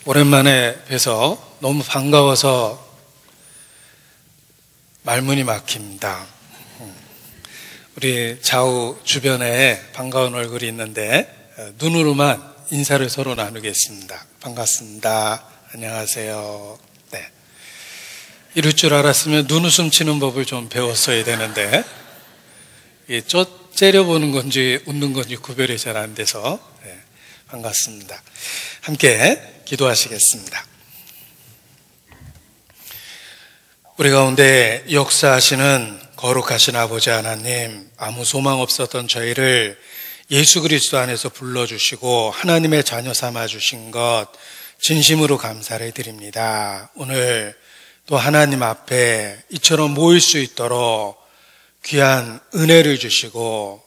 오랜만에 뵈서 너무 반가워서 말문이 막힙니다. 우리 좌우 주변에 반가운 얼굴이 있는데 눈으로만 인사를 서로 나누겠습니다. 반갑습니다. 안녕하세요. 네. 이럴 줄 알았으면 눈웃음 치는 법을 좀 배웠어야 되는데 째려보는 건지 웃는 건지 구별이 잘 안 돼서 반갑습니다. 함께 기도하시겠습니다. 우리 가운데 역사하시는 거룩하신 아버지 하나님, 아무 소망 없었던 저희를 예수 그리스도 안에서 불러주시고 하나님의 자녀 삼아주신 것 진심으로 감사를 드립니다. 오늘 또 하나님 앞에 이처럼 모일 수 있도록 귀한 은혜를 주시고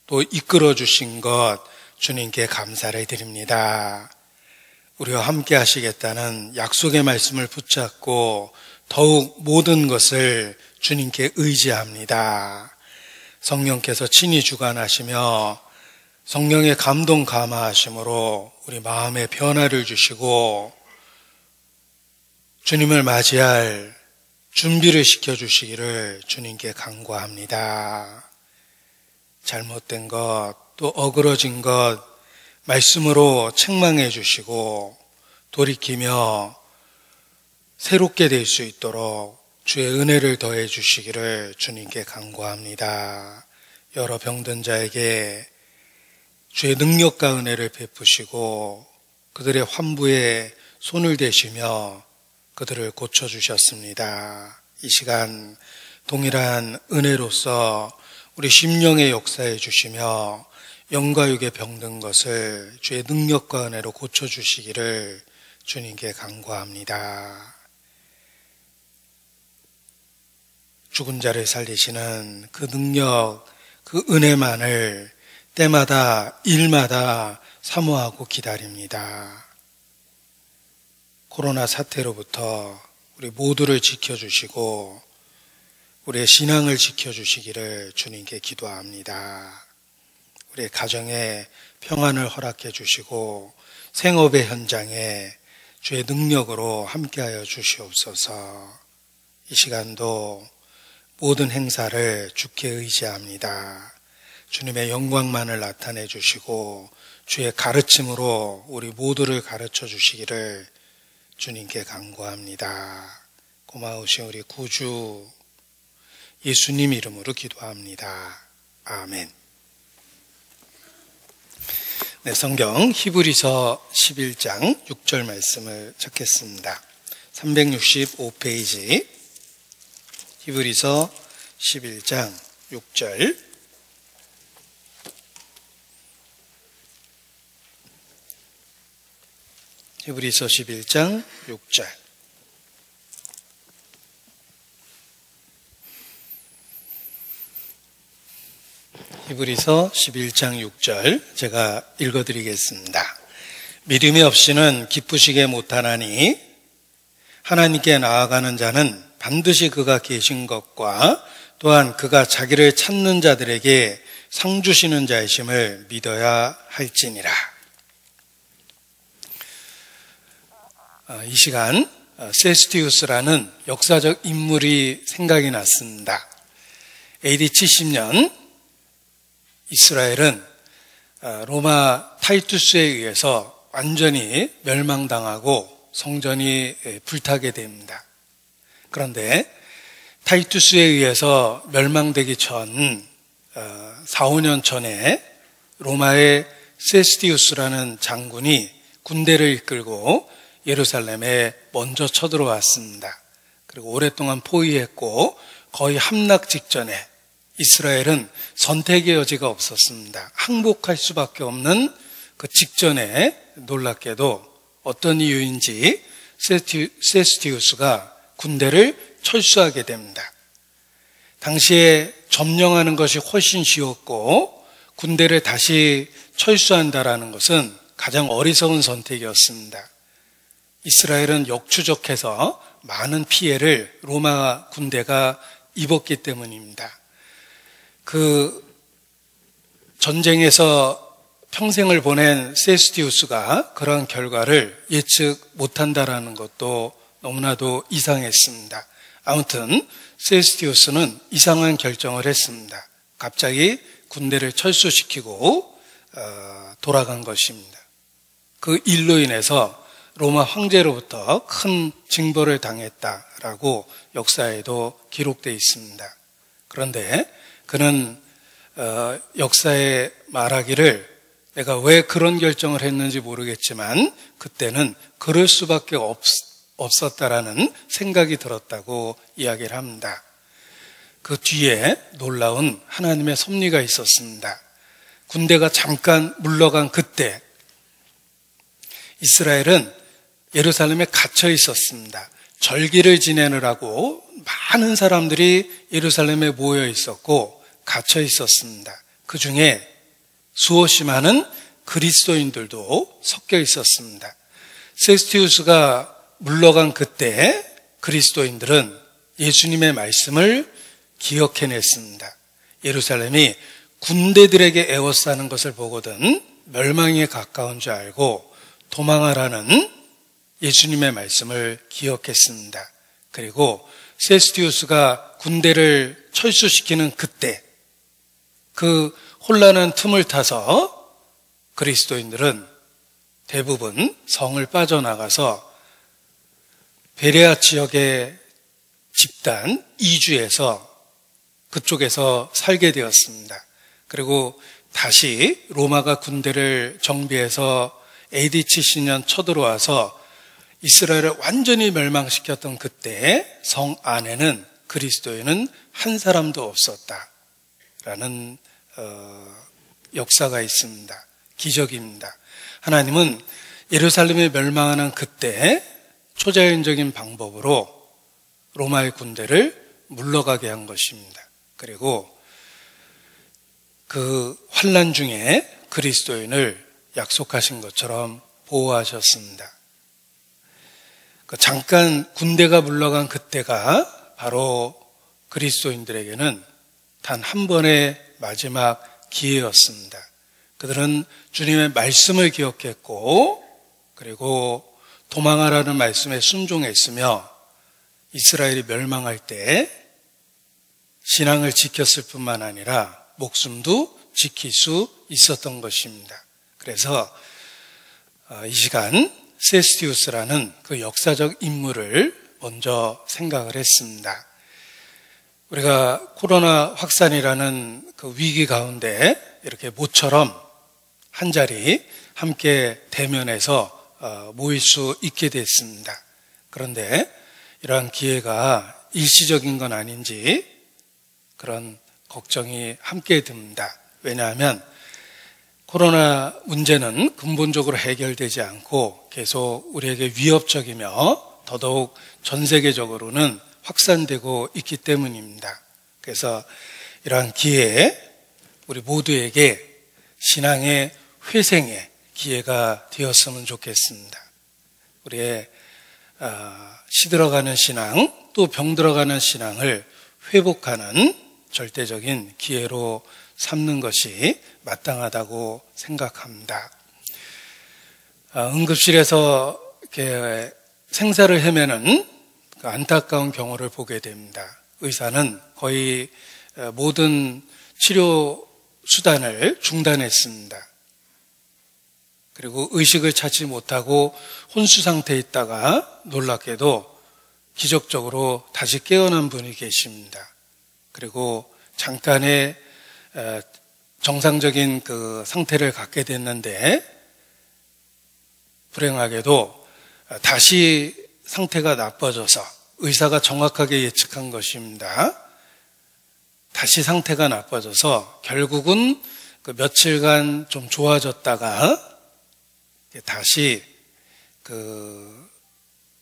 또 이끌어 주신 것 주님께 감사를 드립니다. 우리와 함께 하시겠다는 약속의 말씀을 붙잡고 더욱 모든 것을 주님께 의지합니다. 성령께서 친히 주관하시며 성령의 감동 감화하심으로 우리 마음에 변화를 주시고 주님을 맞이할 준비를 시켜주시기를 주님께 간구합니다. 잘못된 것, 또 어그러진 것 말씀으로 책망해 주시고 돌이키며 새롭게 될 수 있도록 주의 은혜를 더해 주시기를 주님께 간구합니다. 여러 병든 자에게 주의 능력과 은혜를 베푸시고 그들의 환부에 손을 대시며 그들을 고쳐주셨습니다. 이 시간 동일한 은혜로서 우리 심령의 역사해 주시며 영과 육의 병든 것을 주의 능력과 은혜로 고쳐주시기를 주님께 간구합니다. 죽은 자를 살리시는 그 능력, 그 은혜만을 때마다 일마다 사모하고 기다립니다. 코로나 사태로부터 우리 모두를 지켜주시고 우리의 신앙을 지켜주시기를 주님께 기도합니다. 우리의 가정에 평안을 허락해 주시고 생업의 현장에 주의 능력으로 함께하여 주시옵소서. 이 시간도 모든 행사를 주께 의지합니다. 주님의 영광만을 나타내 주시고 주의 가르침으로 우리 모두를 가르쳐 주시기를 주님께 간구합니다. 고마우신 우리 구주 예수님 이름으로 기도합니다. 아멘. 네, 성경 히브리서 11장 6절 말씀을 찾겠습니다. 365페이지 히브리서 11장 6절. 히브리서 11장 6절. 히브리서 11장 6절 제가 읽어드리겠습니다. 믿음이 없이는 기쁘시게 못하나니 하나님께 나아가는 자는 반드시 그가 계신 것과 또한 그가 자기를 찾는 자들에게 상 주시는 자이심을 믿어야 할지니라. 이 시간 세스티우스라는 역사적 인물이 생각이 났습니다. AD 70년 이스라엘은 로마 타이투스에 의해서 완전히 멸망당하고 성전이 불타게 됩니다. 그런데 타이투스에 의해서 멸망되기 전 4, 5년 전에 로마의 세스티우스라는 장군이 군대를 이끌고 예루살렘에 먼저 쳐들어왔습니다. 그리고 오랫동안 포위했고 거의 함락 직전에 이스라엘은 선택의 여지가 없었습니다. 항복할 수밖에 없는 그 직전에 놀랍게도 어떤 이유인지 세스티우스가 군대를 철수하게 됩니다. 당시에 점령하는 것이 훨씬 쉬웠고 군대를 다시 철수한다라는 것은 가장 어리석은 선택이었습니다. 이스라엘은 역추적해서 많은 피해를 로마 군대가 입었기 때문입니다. 그 전쟁에서 평생을 보낸 세스티우스가 그런 결과를 예측 못한다라는 것도 너무나도 이상했습니다. 아무튼 세스티우스는 이상한 결정을 했습니다. 갑자기 군대를 철수시키고 돌아간 것입니다. 그 일로 인해서 로마 황제로부터 큰 징벌을 당했다라고 역사에도 기록되어 있습니다. 그런데 그는 역사에 말하기를 내가 왜 그런 결정을 했는지 모르겠지만 그때는 그럴 수밖에 없었다라는 생각이 들었다고 이야기를 합니다. 그 뒤에 놀라운 하나님의 섭리가 있었습니다. 군대가 잠깐 물러간 그때 이스라엘은 예루살렘에 갇혀 있었습니다. 절기를 지내느라고 많은 사람들이 예루살렘에 모여 있었고 갇혀 있었습니다. 그 중에 수없이 많은 그리스도인들도 섞여 있었습니다. 세스티우스가 물러간 그때 그리스도인들은 예수님의 말씀을 기억해냈습니다. 예루살렘이 군대들에게 에워싸는 것을 보거든 멸망에 가까운 줄 알고 도망하라는 예수님의 말씀을 기억했습니다. 그리고 세스티우스가 군대를 철수시키는 그때 그 혼란한 틈을 타서 그리스도인들은 대부분 성을 빠져나가서 베레아 지역의 집단 이주해서 그쪽에서 살게 되었습니다. 그리고 다시 로마가 군대를 정비해서 AD 70년 쳐들어와서 이스라엘을 완전히 멸망시켰던 그때 성 안에는 그리스도인은 한 사람도 없었다라는 역사가 있습니다. 기적입니다. 하나님은 예루살렘이 멸망하는 그때 초자연적인 방법으로 로마의 군대를 물러가게 한 것입니다. 그리고 그 환난 중에 그리스도인을 약속하신 것처럼 보호하셨습니다. 잠깐 군대가 물러간 그때가 바로 그리스도인들에게는 단 한 번의 마지막 기회였습니다. 그들은 주님의 말씀을 기억했고 그리고 도망하라는 말씀에 순종했으며 이스라엘이 멸망할 때 신앙을 지켰을 뿐만 아니라 목숨도 지킬 수 있었던 것입니다. 그래서 이 시간 세스티우스라는 그 역사적 인물을 먼저 생각을 했습니다. 우리가 코로나 확산이라는 그 위기 가운데 이렇게 모처럼 한 자리 함께 대면해서 모일 수 있게 됐습니다. 그런데 이러한 기회가 일시적인 건 아닌지 그런 걱정이 함께 듭니다. 왜냐하면 코로나 문제는 근본적으로 해결되지 않고 계속 우리에게 위협적이며 더더욱 전 세계적으로는 확산되고 있기 때문입니다. 그래서 이러한 기회에 우리 모두에게 신앙의 회생의 기회가 되었으면 좋겠습니다. 우리의 시들어가는 신앙 또 병들어가는 신앙을 회복하는 절대적인 기회로 삼는 것이 마땅하다고 생각합니다. 응급실에서 이렇게 생사를 헤매는 그 안타까운 경우를 보게 됩니다. 의사는 거의 모든 치료 수단을 중단했습니다. 그리고 의식을 찾지 못하고 혼수 상태에 있다가 놀랍게도 기적적으로 다시 깨어난 분이 계십니다. 그리고 잠깐의 정상적인 그 상태를 갖게 됐는데 불행하게도 다시 상태가 나빠져서 의사가 정확하게 예측한 것입니다. 다시 상태가 나빠져서 결국은 그 며칠간 좀 좋아졌다가 다시 그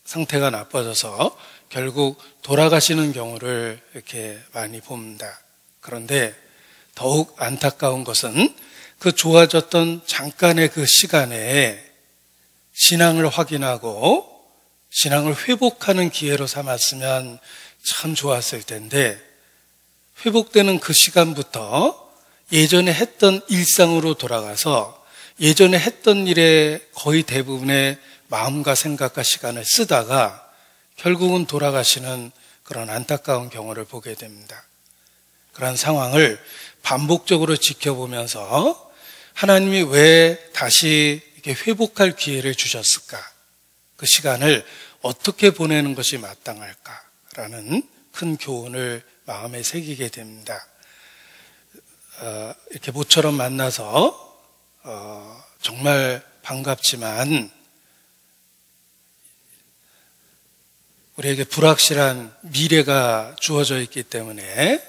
상태가 나빠져서 결국 돌아가시는 경우를 이렇게 많이 봅니다. 그런데 더욱 안타까운 것은 그 좋아졌던 잠깐의 그 시간에 신앙을 확인하고 신앙을 회복하는 기회로 삼았으면 참 좋았을 텐데 회복되는 그 시간부터 예전에 했던 일상으로 돌아가서 예전에 했던 일에 거의 대부분의 마음과 생각과 시간을 쓰다가 결국은 돌아가시는 그런 안타까운 경우를 보게 됩니다. 그런 상황을 반복적으로 지켜보면서 하나님이 왜 다시 이렇게 회복할 기회를 주셨을까? 그 시간을 어떻게 보내는 것이 마땅할까라는 큰 교훈을 마음에 새기게 됩니다. 이렇게 모처럼 만나서 정말 반갑지만 우리에게 불확실한 미래가 주어져 있기 때문에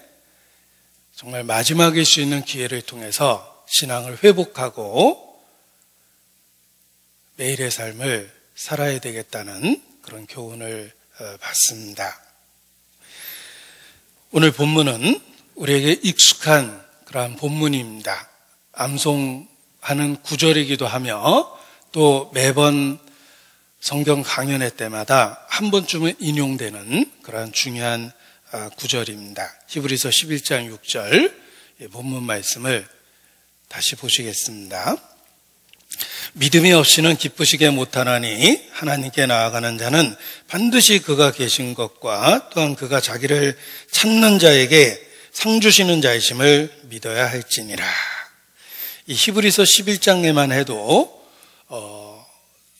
정말 마지막일 수 있는 기회를 통해서 신앙을 회복하고 매일의 삶을 살아야 되겠다는 그런 교훈을 받습니다. 오늘 본문은 우리에게 익숙한 그러한 본문입니다. 암송하는 구절이기도 하며 또 매번 성경 강연회 때마다 한 번쯤은 인용되는 그러한 중요한 구절입니다. 히브리서 11장 6절 본문 말씀을 다시 보시겠습니다. 믿음이 없이는 기쁘시게 못하나니 하나님께 나아가는 자는 반드시 그가 계신 것과 또한 그가 자기를 찾는 자에게 상 주시는 자이심을 믿어야 할지니라. 이 히브리서 11장에만 해도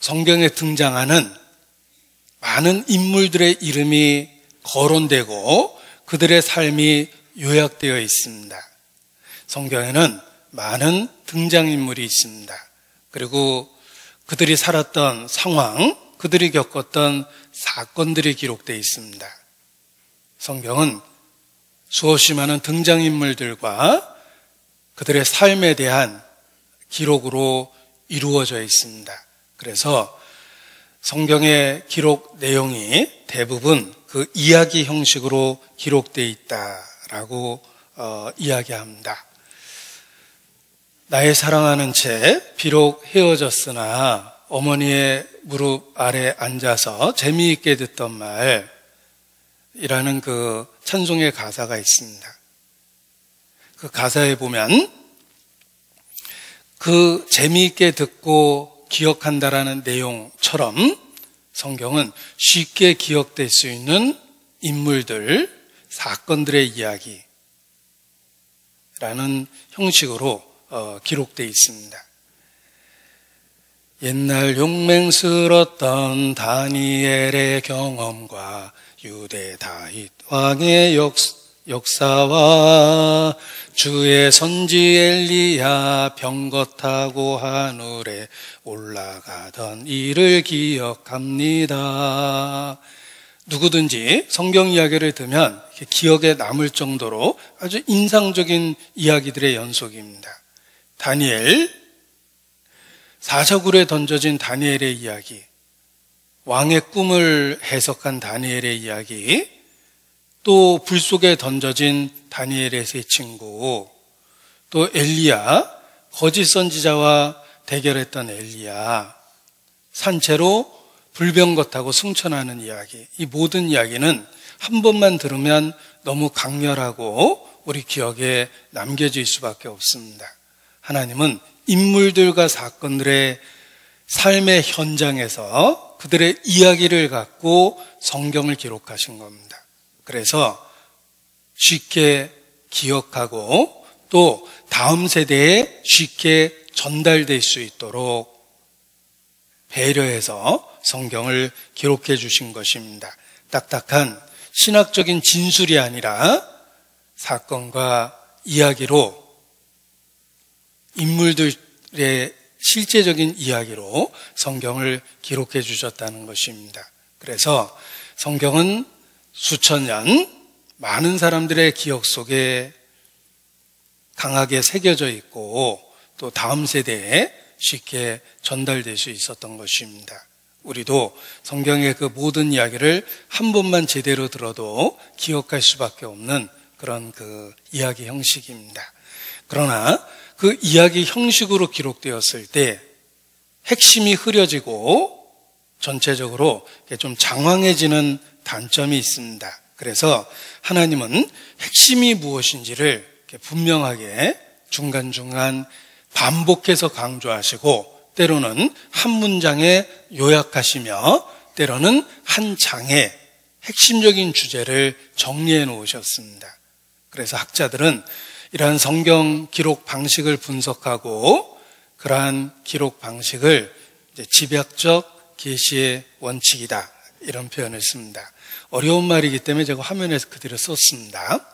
성경에 등장하는 많은 인물들의 이름이 거론되고 그들의 삶이 요약되어 있습니다. 성경에는 많은 등장인물이 있습니다. 그리고 그들이 살았던 상황, 그들이 겪었던 사건들이 기록되어 있습니다. 성경은 수없이 많은 등장인물들과 그들의 삶에 대한 기록으로 이루어져 있습니다. 그래서 성경의 기록 내용이 대부분 그 이야기 형식으로 기록되어 있다라고 이야기합니다. 나의 사랑하는 채 비록 헤어졌으나 어머니의 무릎 아래 앉아서 재미있게 듣던 말이라는 그 찬송의 가사가 있습니다. 그 가사에 보면 그 재미있게 듣고 기억한다라는 내용처럼 성경은 쉽게 기억될 수 있는 인물들, 사건들의 이야기라는 형식으로 기록되어 있습니다. 옛날 용맹스럽던 다니엘의 경험과 유대 다윗 왕의 역사와 주의 선지 엘리야 병거 타고 하늘에 올라가던 일을 기억합니다. 누구든지 성경 이야기를 들으면 기억에 남을 정도로 아주 인상적인 이야기들의 연속입니다. 다니엘, 사자굴에 던져진 다니엘의 이야기, 왕의 꿈을 해석한 다니엘의 이야기, 또 불 속에 던져진 다니엘의 세 친구, 또 엘리야, 거짓 선지자와 대결했던 엘리야, 산채로 불병거 타고 승천하는 이야기. 이 모든 이야기는 한 번만 들으면 너무 강렬하고 우리 기억에 남겨질 수밖에 없습니다. 하나님은 인물들과 사건들의 삶의 현장에서 그들의 이야기를 갖고 성경을 기록하신 겁니다. 그래서 쉽게 기억하고 또 다음 세대에 쉽게 전달될 수 있도록 배려해서 성경을 기록해 주신 것입니다. 딱딱한 신학적인 진술이 아니라 사건과 이야기로, 인물들의 실제적인 이야기로 성경을 기록해 주셨다는 것입니다. 그래서 성경은 수천 년 많은 사람들의 기억 속에 강하게 새겨져 있고 또 다음 세대에 쉽게 전달될 수 있었던 것입니다. 우리도 성경의 그 모든 이야기를 한 번만 제대로 들어도 기억할 수밖에 없는 그런 그 이야기 형식입니다. 그러나 그 이야기 형식으로 기록되었을 때 핵심이 흐려지고 전체적으로 좀 장황해지는 단점이 있습니다. 그래서 하나님은 핵심이 무엇인지를 분명하게 중간중간 반복해서 강조하시고 때로는 한 문장에 요약하시며 때로는 한 장에 핵심적인 주제를 정리해 놓으셨습니다. 그래서 학자들은 이러한 성경 기록 방식을 분석하고 그러한 기록 방식을 집약적 계시의 원칙이다, 이런 표현을 씁니다. 어려운 말이기 때문에 제가 화면에서 그대로 썼습니다.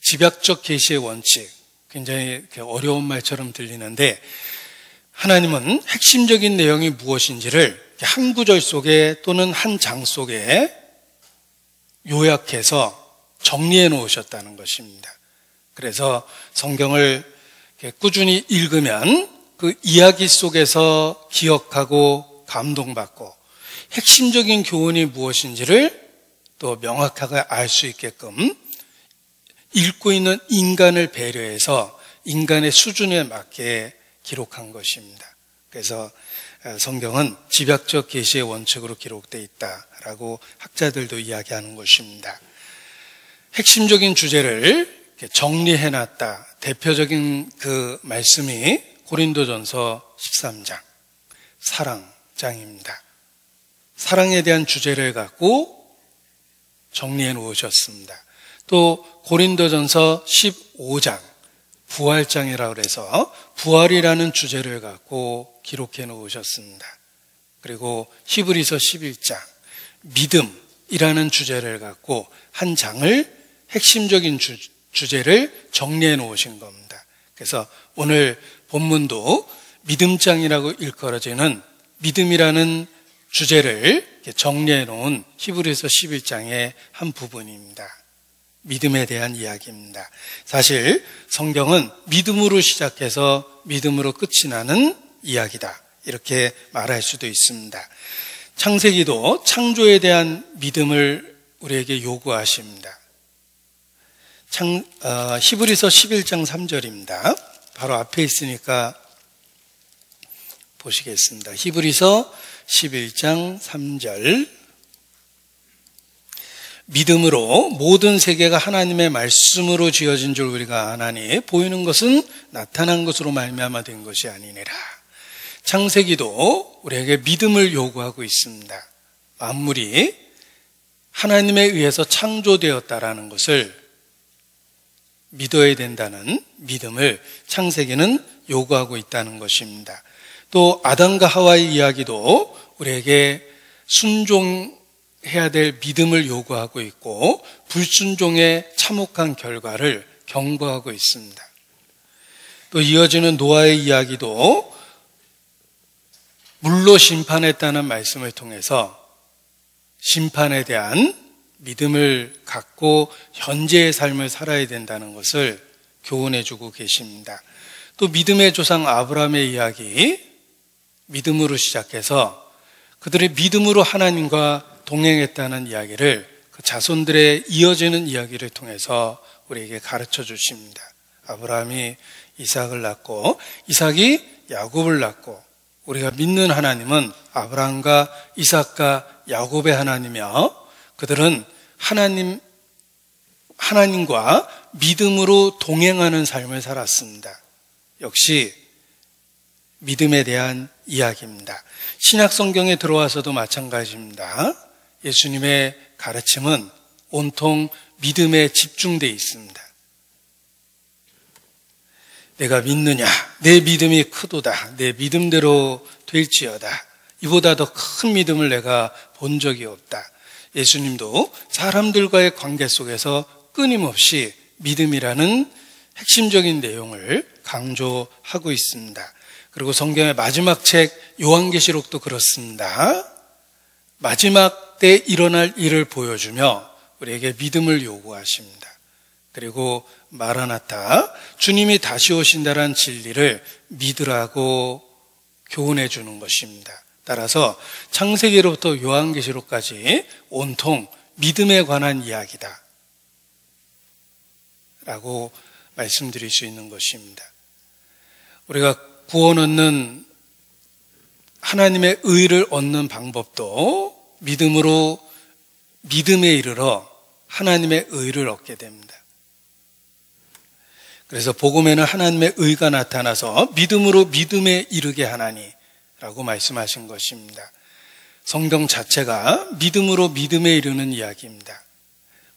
집약적 계시의 원칙, 굉장히 어려운 말처럼 들리는데 하나님은 핵심적인 내용이 무엇인지를 한 구절 속에 또는 한 장 속에 요약해서 정리해 놓으셨다는 것입니다. 그래서 성경을 꾸준히 읽으면 그 이야기 속에서 기억하고 감동받고 핵심적인 교훈이 무엇인지를 또 명확하게 알 수 있게끔 읽고 있는 인간을 배려해서 인간의 수준에 맞게 기록한 것입니다. 그래서 성경은 집약적 계시의 원칙으로 기록되어 있다라고 학자들도 이야기하는 것입니다. 핵심적인 주제를 정리해놨다. 대표적인 그 말씀이 고린도전서 13장 사랑장입니다. 사랑에 대한 주제를 갖고 정리해 놓으셨습니다. 또 고린도전서 15장 부활장이라고 해서 부활이라는 주제를 갖고 기록해 놓으셨습니다. 그리고 히브리서 11장 믿음이라는 주제를 갖고 한 장을 핵심적인 주제를 정리해 놓으신 겁니다. 그래서 오늘 본문도 믿음장이라고 일컬어지는 믿음이라는 주제를 정리해 놓은 히브리서 11장의 한 부분입니다. 믿음에 대한 이야기입니다. 사실 성경은 믿음으로 시작해서 믿음으로 끝이 나는 이야기다, 이렇게 말할 수도 있습니다. 창세기도 창조에 대한 믿음을 우리에게 요구하십니다. 히브리서 11장 3절입니다. 바로 앞에 있으니까 보시겠습니다. 히브리서 11장 3절 믿음으로 모든 세계가 하나님의 말씀으로 지어진 줄 우리가 아나니 보이는 것은 나타난 것으로 말미암아 된 것이 아니니라. 창세기도 우리에게 믿음을 요구하고 있습니다. 만물이 하나님에 의해서 창조되었다라는 것을 믿어야 된다는 믿음을 창세기는 요구하고 있다는 것입니다. 또 아담과 하와의 이야기도 우리에게 순종해야 될 믿음을 요구하고 있고 불순종의 참혹한 결과를 경고하고 있습니다. 또 이어지는 노아의 이야기도 물로 심판했다는 말씀을 통해서 심판에 대한 믿음을 갖고 현재의 삶을 살아야 된다는 것을 교훈해 주고 계십니다. 또 믿음의 조상 아브라함의 이야기, 믿음으로 시작해서 그들의 믿음으로 하나님과 동행했다는 이야기를 그 자손들의 이어지는 이야기를 통해서 우리에게 가르쳐 주십니다. 아브라함이 이삭을 낳고 이삭이 야곱을 낳고 우리가 믿는 하나님은 아브라함과 이삭과 야곱의 하나님이며 그들은 하나님과 믿음으로 동행하는 삶을 살았습니다. 역시 믿음에 대한 이야기입니다. 신약 성경에 들어와서도 마찬가지입니다. 예수님의 가르침은 온통 믿음에 집중되어 있습니다. 내가 믿느냐? 내 믿음이 크도다. 내 믿음대로 될지어다. 이보다 더 큰 믿음을 내가 본 적이 없다. 예수님도 사람들과의 관계 속에서 끊임없이 믿음이라는 핵심적인 내용을 강조하고 있습니다. 그리고 성경의 마지막 책 요한계시록도 그렇습니다. 마지막 때 일어날 일을 보여주며 우리에게 믿음을 요구하십니다. 그리고 마라나타, 주님이 다시 오신다는 진리를 믿으라고 교훈해 주는 것입니다. 따라서 창세기로부터 요한계시록까지 온통 믿음에 관한 이야기다 라고 말씀드릴 수 있는 것입니다. 우리가 구원 얻는 하나님의 의를 얻는 방법도 믿음에 이르러 하나님의 의를 얻게 됩니다. 그래서 복음에는 하나님의 의가 나타나서 믿음으로 믿음에 이르게 하나니라고 말씀하신 것입니다. 성경 자체가 믿음으로 믿음에 이르는 이야기입니다.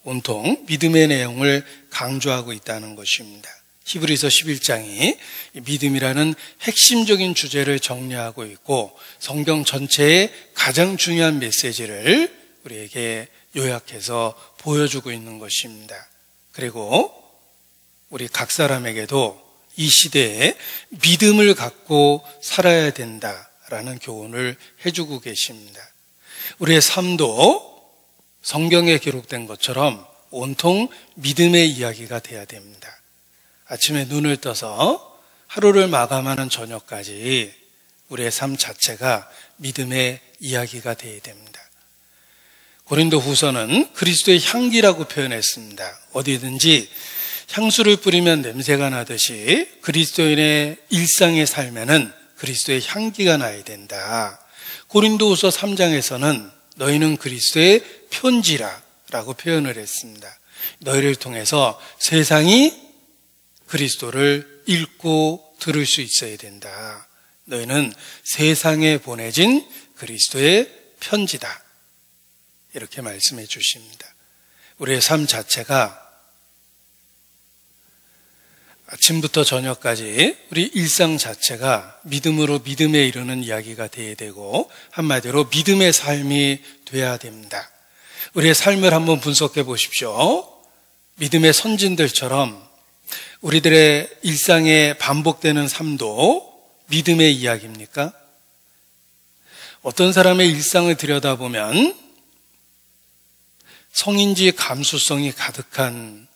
온통 믿음의 내용을 강조하고 있다는 것입니다. 히브리서 11장이 믿음이라는 핵심적인 주제를 정리하고 있고 성경 전체의 가장 중요한 메시지를 우리에게 요약해서 보여주고 있는 것입니다. 그리고 우리 각 사람에게도 이 시대에 믿음을 갖고 살아야 된다라는 교훈을 해주고 계십니다. 우리의 삶도 성경에 기록된 것처럼 온통 믿음의 이야기가 돼야 됩니다. 아침에 눈을 떠서 하루를 마감하는 저녁까지 우리의 삶 자체가 믿음의 이야기가 되어야 됩니다. 고린도 후서는 그리스도의 향기라고 표현했습니다. 어디든지 향수를 뿌리면 냄새가 나듯이 그리스도인의 일상의 삶에는 그리스도의 향기가 나야 된다. 고린도 후서 3장에서는 너희는 그리스도의 편지라 라고 표현을 했습니다. 너희를 통해서 세상이 그리스도를 읽고 들을 수 있어야 된다. 너희는 세상에 보내진 그리스도의 편지다. 이렇게 말씀해 주십니다. 우리의 삶 자체가 아침부터 저녁까지 우리 일상 자체가 믿음으로 믿음에 이르는 이야기가 되어야 되고 한마디로 믿음의 삶이 돼야 됩니다. 우리의 삶을 한번 분석해 보십시오. 믿음의 선진들처럼 우리들의 일상에 반복되는 삶도 믿음의 이야기입니까? 어떤 사람의 일상을 들여다보면 성인지 감수성이 가득한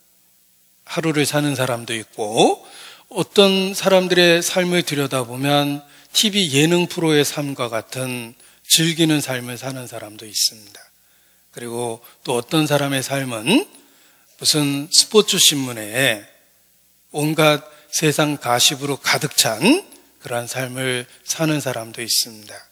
하루를 사는 사람도 있고 어떤 사람들의 삶을 들여다보면 TV 예능 프로의 삶과 같은 즐기는 삶을 사는 사람도 있습니다. 그리고 또 어떤 사람의 삶은 무슨 스포츠 신문에 온갖 세상 가십으로 가득 찬 그러한 삶을 사는 사람도 있습니다.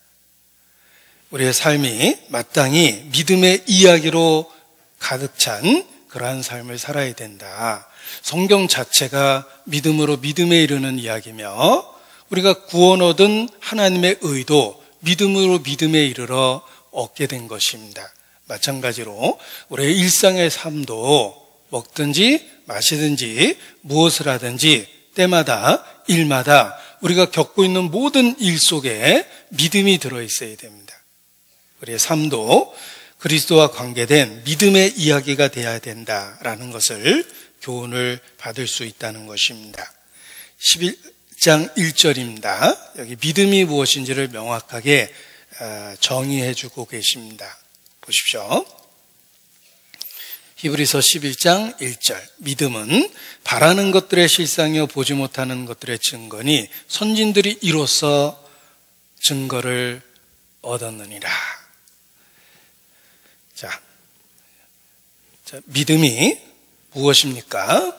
우리의 삶이 마땅히 믿음의 이야기로 가득 찬 그러한 삶을 살아야 된다. 성경 자체가 믿음으로 믿음에 이르는 이야기며 우리가 구원 얻은 하나님의 의도 믿음으로 믿음에 이르러 얻게 된 것입니다. 마찬가지로 우리의 일상의 삶도 먹든지 마시든지 무엇을 하든지 때마다 일마다 우리가 겪고 있는 모든 일 속에 믿음이 들어있어야 됩니다. 우리의 삶도 그리스도와 관계된 믿음의 이야기가 되어야 된다라는 것을 교훈을 받을 수 있다는 것입니다. 11장 1절입니다. 여기 믿음이 무엇인지를 명확하게 정의해 주고 계십니다. 보십시오. 히브리서 11장 1절. 믿음은 바라는 것들의 실상이요 보지 못하는 것들의 증거니 선진들이 이로써 증거를 얻었느니라. 자, 믿음이 무엇입니까?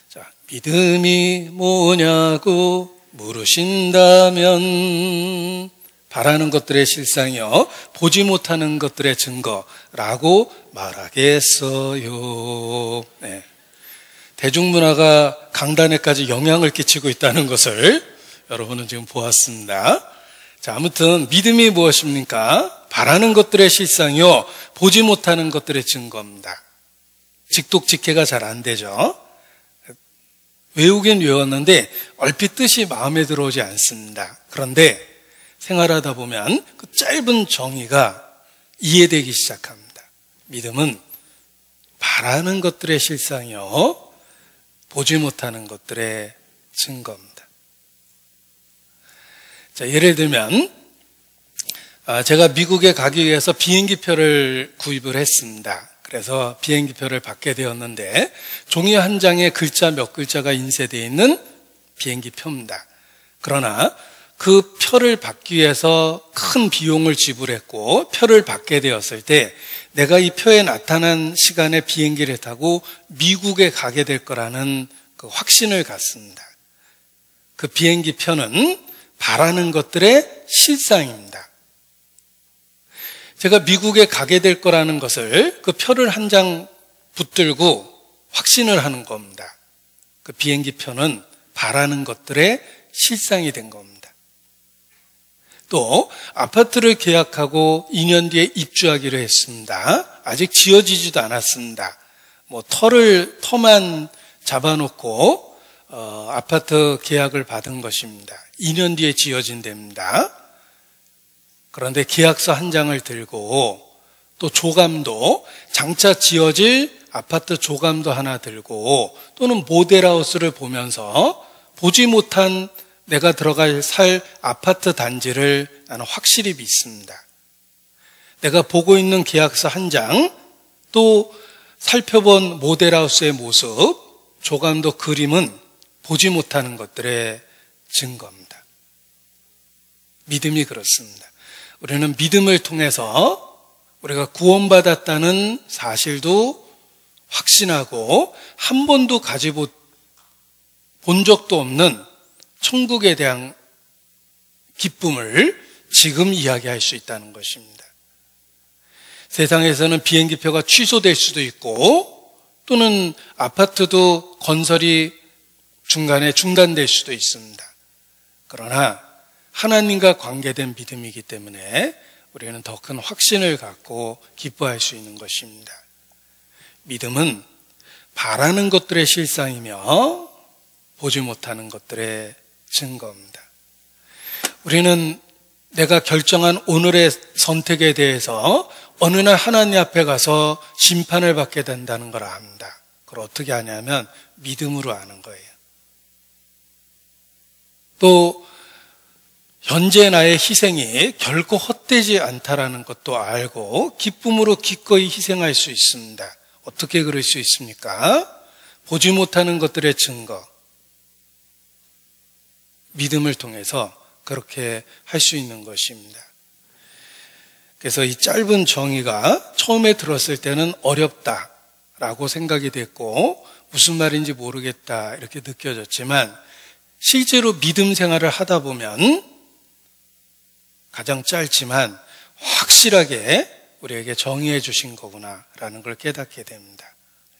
자, 믿음이 뭐냐고 물으신다면 바라는 것들의 실상이요 보지 못하는 것들의 증거라고 말하겠어요. 네. 대중문화가 강단에까지 영향을 끼치고 있다는 것을 여러분은 지금 보았습니다. 자, 아무튼 믿음이 무엇입니까? 바라는 것들의 실상이요 보지 못하는 것들의 증거입니다. 직독직해가 잘 안 되죠. 외우긴 외웠는데 얼핏 뜻이 마음에 들어오지 않습니다. 그런데 생활하다 보면 그 짧은 정의가 이해되기 시작합니다. 믿음은 바라는 것들의 실상이요 보지 못하는 것들의 증거입니다. 자, 예를 들면 제가 미국에 가기 위해서 비행기표를 구입을 했습니다. 그래서 비행기표를 받게 되었는데 종이 한 장에 글자 몇 글자가 인쇄되어 있는 비행기표입니다. 그러나 그 표를 받기 위해서 큰 비용을 지불했고 표를 받게 되었을 때 내가 이 표에 나타난 시간에 비행기를 타고 미국에 가게 될 거라는 그 확신을 갖습니다. 그 비행기표는 바라는 것들의 실상입니다. 제가 미국에 가게 될 거라는 것을 그 표를 한 장 붙들고 확신을 하는 겁니다. 그 비행기표는 바라는 것들의 실상이 된 겁니다. 또 아파트를 계약하고 2년 뒤에 입주하기로 했습니다. 아직 지어지지도 않았습니다. 터만 잡아놓고 아파트 계약을 받은 것입니다. 2년 뒤에 지어진답니다. 그런데 계약서 한 장을 들고 또 조감도, 장차 지어질 아파트 조감도 하나 들고 또는 모델하우스를 보면서 보지 못한 내가 살 아파트 단지를 나는 확실히 믿습니다. 내가 보고 있는 계약서 한 장, 또 살펴본 모델하우스의 모습, 조감도, 그림은 보지 못하는 것들의 증거입니다. 믿음이 그렇습니다. 우리는 믿음을 통해서 우리가 구원받았다는 사실도 확신하고 한 번도 본 적도 없는 천국에 대한 기쁨을 지금 이야기할 수 있다는 것입니다. 세상에서는 비행기표가 취소될 수도 있고 또는 아파트도 건설이 중간에 중단될 수도 있습니다. 그러나 하나님과 관계된 믿음이기 때문에 우리는 더 큰 확신을 갖고 기뻐할 수 있는 것입니다. 믿음은 바라는 것들의 실상이며 보지 못하는 것들의 증거입니다. 우리는 내가 결정한 오늘의 선택에 대해서 어느 날 하나님 앞에 가서 심판을 받게 된다는 걸 압니다. 그걸 어떻게 아냐면 믿음으로 아는 거예요. 또 현재 나의 희생이 결코 헛되지 않다라는 것도 알고 기쁨으로 기꺼이 희생할 수 있습니다. 어떻게 그럴 수 있습니까? 보지 못하는 것들의 증거, 믿음을 통해서 그렇게 할 수 있는 것입니다. 그래서 이 짧은 정의가 처음에 들었을 때는 어렵다라고 생각이 됐고 무슨 말인지 모르겠다 이렇게 느껴졌지만 실제로 믿음 생활을 하다 보면 가장 짧지만 확실하게 우리에게 정의해 주신 거구나라는 걸 깨닫게 됩니다.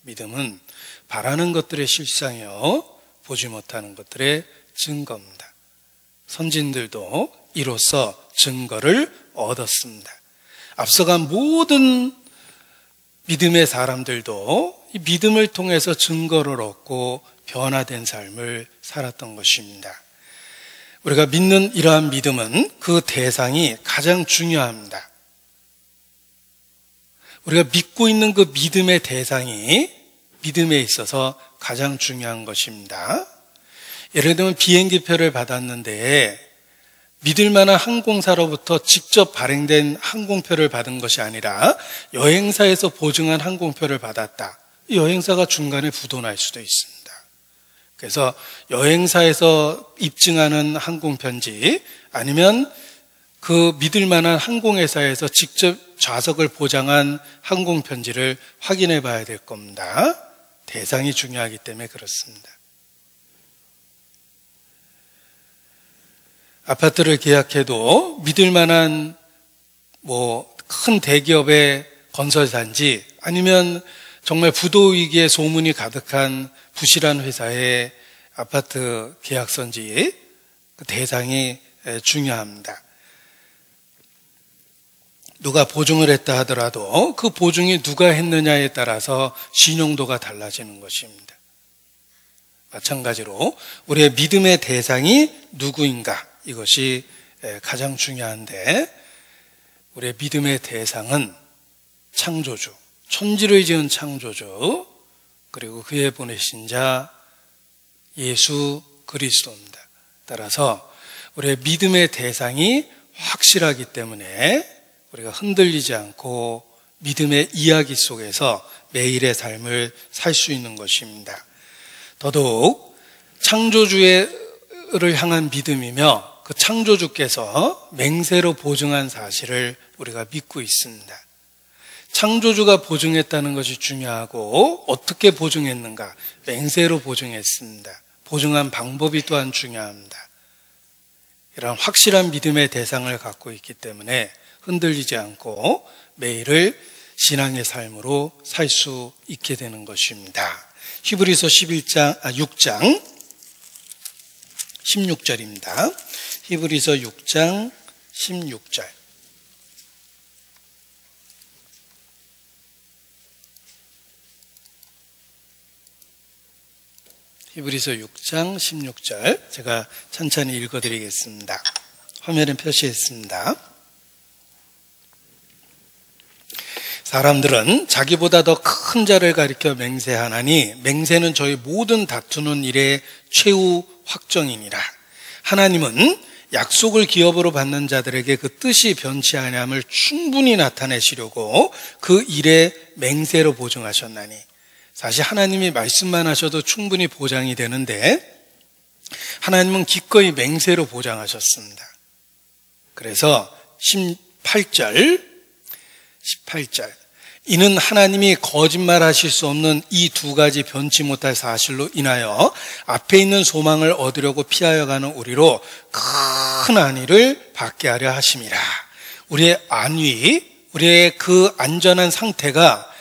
믿음은 바라는 것들의 실상이요 보지 못하는 것들의 증거입니다. 선진들도 이로써 증거를 얻었습니다. 앞서간 모든 믿음의 사람들도 이 믿음을 통해서 증거를 얻고 변화된 삶을 살았던 것입니다. 우리가 믿는 이러한 믿음은 그 대상이 가장 중요합니다. 우리가 믿고 있는 그 믿음의 대상이 믿음에 있어서 가장 중요한 것입니다. 예를 들면 비행기표를 받았는데 믿을 만한 항공사로부터 직접 발행된 항공표를 받은 것이 아니라 여행사에서 보증한 항공표를 받았다. 이 여행사가 중간에 부도날 수도 있습니다. 그래서 여행사에서 입증하는 항공편지 아니면 그 믿을 만한 항공회사에서 직접 좌석을 보장한 항공편지를 확인해 봐야 될 겁니다. 대상이 중요하기 때문에 그렇습니다. 아파트를 계약해도 믿을 만한 큰 대기업의 건설단지 아니면 정말 부도 위기의 소문이 가득한 부실한 회사의 아파트 계약서인지 그 대상이 중요합니다. 누가 보증을 했다 하더라도 그 보증이 누가 했느냐에 따라서 신용도가 달라지는 것입니다. 마찬가지로 우리의 믿음의 대상이 누구인가 이것이 가장 중요한데 우리의 믿음의 대상은 창조주, 천지를 지은 창조주 그리고 그의 보내신 자 예수 그리스도입니다. 따라서 우리의 믿음의 대상이 확실하기 때문에 우리가 흔들리지 않고 믿음의 이야기 속에서 매일의 삶을 살 수 있는 것입니다. 더더욱 창조주를 향한 믿음이며 그 창조주께서 맹세로 보증한 사실을 우리가 믿고 있습니다. 창조주가 보증했다는 것이 중요하고 어떻게 보증했는가? 맹세로 보증했습니다. 보증한 방법이 또한 중요합니다. 이런 확실한 믿음의 대상을 갖고 있기 때문에 흔들리지 않고 매일을 신앙의 삶으로 살 수 있게 되는 것입니다. 히브리서 6장 16절입니다. 히브리서 6장 16절. 히브리서 6장 16절 제가 천천히 읽어드리겠습니다. 화면에 표시했습니다. 사람들은 자기보다 더 큰 자를 가리켜 맹세하나니 맹세는 저희 모든 다투는 일의 최후 확정이니라. 하나님은 약속을 기업으로 받는 자들에게 그 뜻이 변치 아니함을 충분히 나타내시려고 그 일에 맹세로 보증하셨나니, 사실 하나님이 말씀만 하셔도 충분히 보장이 되는데 하나님은 기꺼이 맹세로 보장하셨습니다. 그래서 18절 이는 하나님이 거짓말하실 수 없는 이 두 가지 변치 못할 사실로 인하여 앞에 있는 소망을 얻으려고 피하여 가는 우리로 큰 안위를 받게 하려 하심이라. 우리의 안위, 우리의 그 안전한 상태가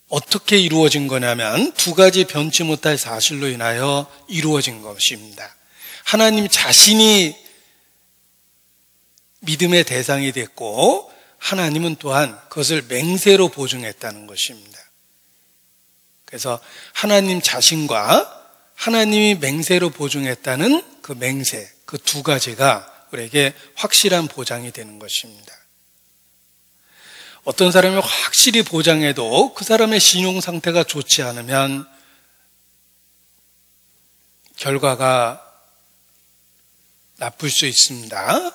어떻게 이루어진 거냐면 두 가지 변치 못할 사실로 인하여 이루어진 것입니다. 하나님 자신이 믿음의 대상이 됐고 하나님은 또한 그것을 맹세로 보증했다는 것입니다. 그래서 하나님 자신과 하나님이 맹세로 보증했다는 그 맹세, 그 두 가지가 우리에게 확실한 보장이 되는 것입니다. 어떤 사람이 확실히 보장해도 그 사람의 신용 상태가 좋지 않으면 결과가 나쁠 수 있습니다.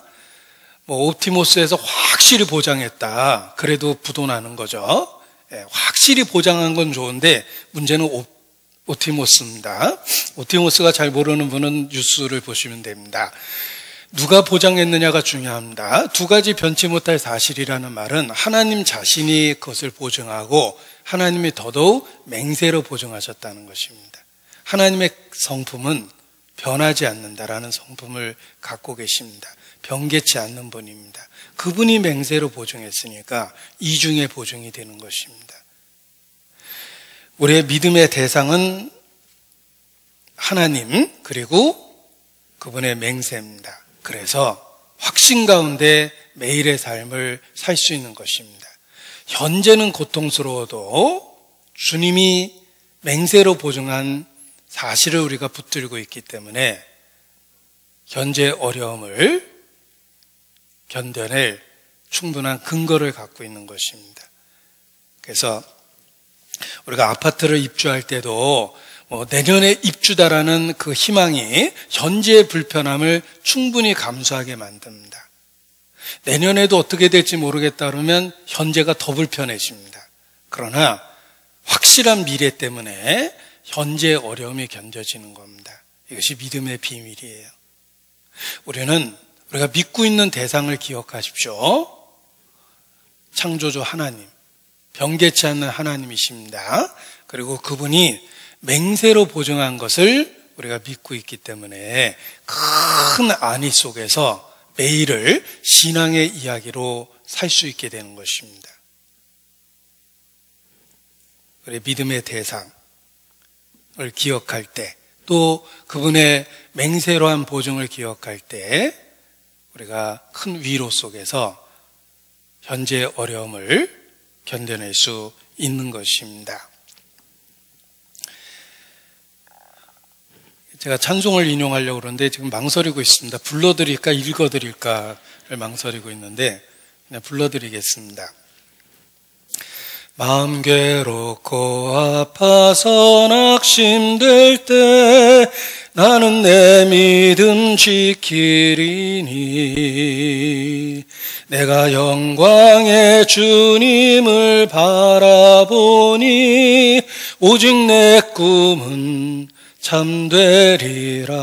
옵티모스에서 확실히 보장했다. 그래도 부도나는 거죠. 확실히 보장한 건 좋은데 문제는 옵티모스입니다. 옵티모스가 잘 모르는 분은 뉴스를 보시면 됩니다. 누가 보장했느냐가 중요합니다. 두 가지 변치 못할 사실이라는 말은 하나님 자신이 그것을 보증하고 하나님이 더더욱 맹세로 보증하셨다는 것입니다. 하나님의 성품은 변하지 않는다라는 성품을 갖고 계십니다. 변개치 않는 분입니다. 그분이 맹세로 보증했으니까 이중의 보증이 되는 것입니다. 우리의 믿음의 대상은 하나님 그리고 그분의 맹세입니다. 그래서 확신 가운데 매일의 삶을 살 수 있는 것입니다. 현재는 고통스러워도 주님이 맹세로 보증한 사실을 우리가 붙들고 있기 때문에 현재 어려움을 견뎌낼 충분한 근거를 갖고 있는 것입니다. 그래서 우리가 아파트를 입주할 때도 내년에 입주다라는 그 희망이 현재의 불편함을 충분히 감수하게 만듭니다. 내년에도 어떻게 될지 모르겠다 그러면 현재가 더 불편해집니다. 그러나 확실한 미래 때문에 현재의 어려움이 견뎌지는 겁니다. 이것이 믿음의 비밀이에요. 우리가 믿고 있는 대상을 기억하십시오. 창조주 하나님, 변개치 않는 하나님이십니다. 그리고 그분이 맹세로 보증한 것을 우리가 믿고 있기 때문에 큰 안위 속에서 매일을 신앙의 이야기로 살 수 있게 되는 것입니다. 우리 믿음의 대상을 기억할 때, 또 그분의 맹세로 한 보증을 기억할 때 우리가 큰 위로 속에서 현재의 어려움을 견뎌낼 수 있는 것입니다. 제가 찬송을 인용하려고 그러는데 지금 망설이고 있습니다. 불러드릴까 읽어드릴까를 망설이고 있는데 그냥 불러드리겠습니다. 마음 괴롭고 아파서 낙심될 때 나는 내 믿음 지키리니 내가 영광의 주님을 바라보니 오직 내 꿈은 참되리라.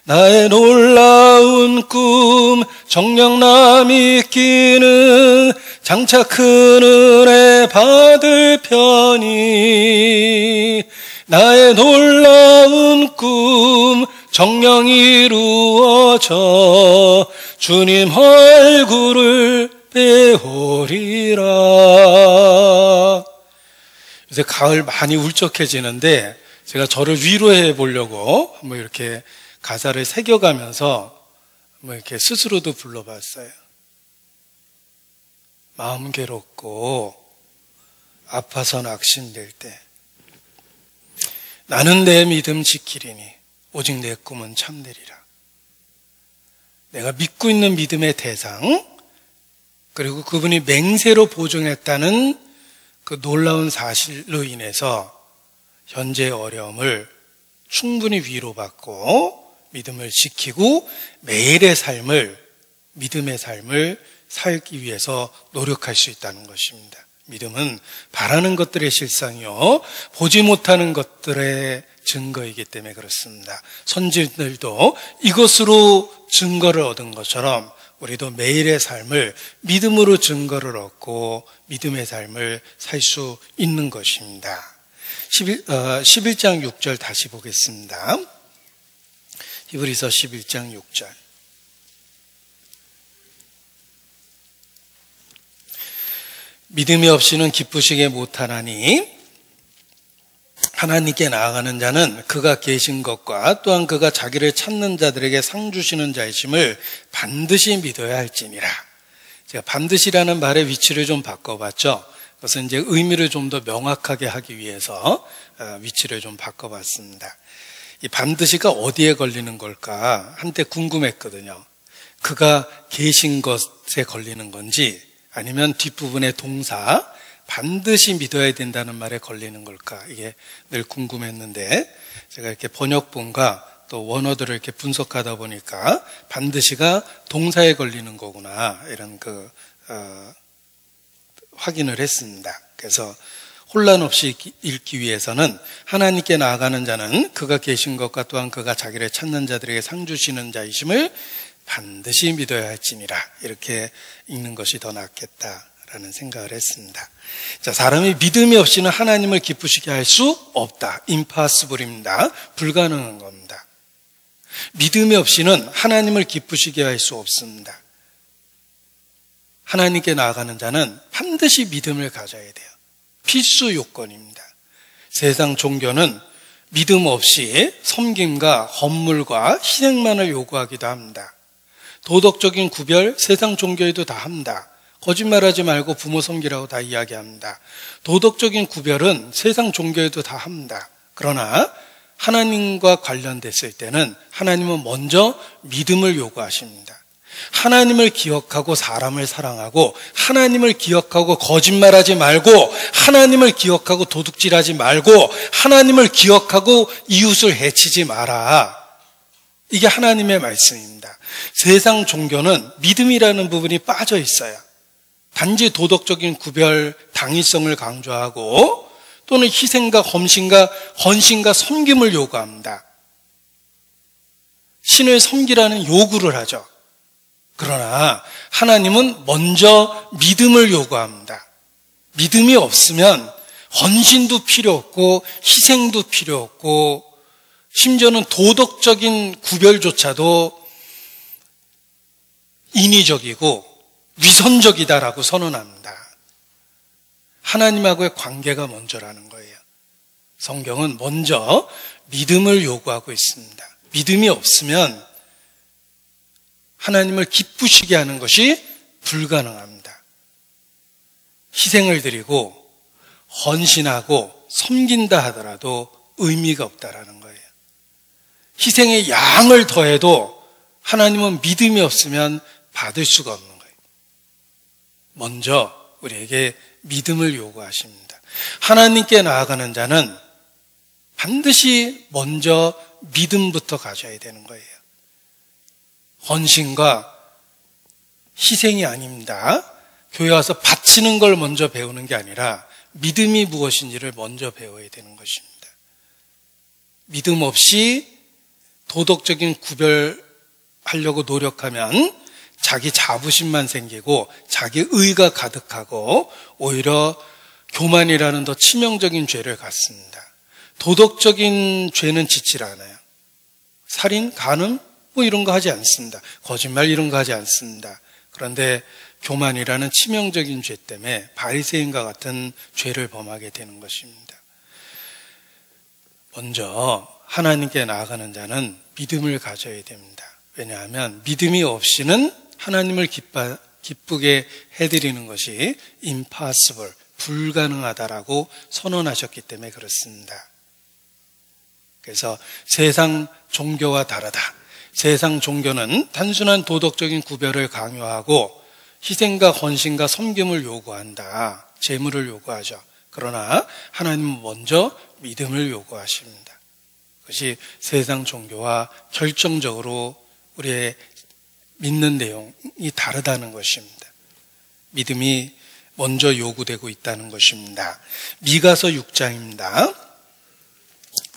나의 놀라운 꿈 정녕 남이 끼는 장차 큰 은혜 받을 편이 나의 놀라운 꿈 정녕 이루어져 주님 얼굴을 배우리라. 요새 가을 많이 울적해지는데 제가 저를 위로해 보려고 한번 이렇게 가사를 새겨가면서 뭐 이렇게 스스로도 불러봤어요. 마음 괴롭고 아파서 낙심될 때 나는 내 믿음 지키리니 오직 내 꿈은 참되리라. 내가 믿고 있는 믿음의 대상, 그리고 그분이 맹세로 보증했다는 그 놀라운 사실로 인해서 현재의 어려움을 충분히 위로받고 믿음을 지키고 매일의 삶을, 믿음의 삶을 살기 위해서 노력할 수 있다는 것입니다. 믿음은 바라는 것들의 실상이요 보지 못하는 것들의 증거이기 때문에 그렇습니다. 선지들도 이것으로 증거를 얻은 것처럼 우리도 매일의 삶을 믿음으로 증거를 얻고 믿음의 삶을 살 수 있는 것입니다. 11장 6절 다시 보겠습니다. 히브리서 11장 6절. 믿음이 없이는 기쁘시게 못하나니 하나님께 나아가는 자는 그가 계신 것과 또한 그가 자기를 찾는 자들에게 상 주시는 자이심을 반드시 믿어야 할지니라. 제가 반드시라는 말의 위치를 좀 바꿔봤죠. 그것은 이제 의미를 좀 더 명확하게 하기 위해서 위치를 좀 바꿔봤습니다. 이 반드시가 어디에 걸리는 걸까 한때 궁금했거든요. 그가 계신 것에 걸리는 건지 아니면 뒷부분의 동사 반드시 믿어야 된다는 말에 걸리는 걸까? 이게 늘 궁금했는데 제가 이렇게 번역본과 또 원어들을 이렇게 분석하다 보니까 반드시가 동사에 걸리는 거구나 이런 확인을 했습니다. 그래서 혼란 없이 읽기 위해서는 하나님께 나아가는 자는 그가 계신 것과 또한 그가 자기를 찾는 자들에게 상 주시는 자이심을 반드시 믿어야 할지니라 이렇게 읽는 것이 더 낫겠다라는 생각을 했습니다. 자, 사람이 믿음이 없이는 하나님을 기쁘시게 할 수 없다. impossible입니다. 불가능한 겁니다. 믿음이 없이는 하나님을 기쁘시게 할 수 없습니다. 하나님께 나아가는 자는 반드시 믿음을 가져야 돼요. 필수 요건입니다. 세상 종교는 믿음 없이 섬김과 헌물과 희생만을 요구하기도 합니다. 도덕적인 구별 세상 종교에도 다 합니다. 거짓말하지 말고 부모 섬기라고 다 이야기합니다. 도덕적인 구별은 세상 종교에도 다 합니다. 그러나 하나님과 관련됐을 때는 하나님은 먼저 믿음을 요구하십니다. 하나님을 기억하고 사람을 사랑하고 하나님을 기억하고 거짓말하지 말고 하나님을 기억하고 도둑질하지 말고 하나님을 기억하고 이웃을 해치지 마라. 이게 하나님의 말씀입니다. 세상 종교는 믿음이라는 부분이 빠져 있어요. 단지 도덕적인 구별, 당위성을 강조하고 또는 희생과 헌신과 섬김을 요구합니다. 신을 섬기라는 요구를 하죠. 그러나 하나님은 먼저 믿음을 요구합니다. 믿음이 없으면 헌신도 필요 없고 희생도 필요 없고 심지어는 도덕적인 구별조차도 인위적이고 위선적이다라고 선언합니다. 하나님하고의 관계가 먼저라는 거예요. 성경은 먼저 믿음을 요구하고 있습니다. 믿음이 없으면 하나님을 기쁘시게 하는 것이 불가능합니다. 희생을 드리고 헌신하고 섬긴다 하더라도 의미가 없다라는 거예요. 희생의 양을 더해도 하나님은 믿음이 없으면 받을 수가 없는 거예요. 먼저 우리에게 믿음을 요구하십니다. 하나님께 나아가는 자는 반드시 먼저 믿음부터 가져야 되는 거예요. 헌신과 희생이 아닙니다. 교회 와서 바치는 걸 먼저 배우는 게 아니라 믿음이 무엇인지를 먼저 배워야 되는 것입니다. 믿음 없이 도덕적인 구별하려고 노력하면 자기 자부심만 생기고 자기 의가 가득하고 오히려 교만이라는 더 치명적인 죄를 갖습니다. 도덕적인 죄는 짓질 않아요. 살인, 간음 뭐 이런 거 하지 않습니다. 거짓말 이런 거 하지 않습니다. 그런데 교만이라는 치명적인 죄 때문에 바리새인과 같은 죄를 범하게 되는 것입니다. 먼저 하나님께 나아가는 자는 믿음을 가져야 됩니다. 왜냐하면 믿음이 없이는 하나님을 기쁘게 해드리는 것이 impossible, 불가능하다라고 선언하셨기 때문에 그렇습니다. 그래서 세상 종교와 다르다. 세상 종교는 단순한 도덕적인 구별을 강요하고 희생과 헌신과 섬김을 요구한다. 재물을 요구하죠. 그러나 하나님은 먼저 믿음을 요구하십니다. 그것이 세상 종교와 결정적으로 우리의 믿는 내용이 다르다는 것입니다. 믿음이 먼저 요구되고 있다는 것입니다. 미가서 6장입니다.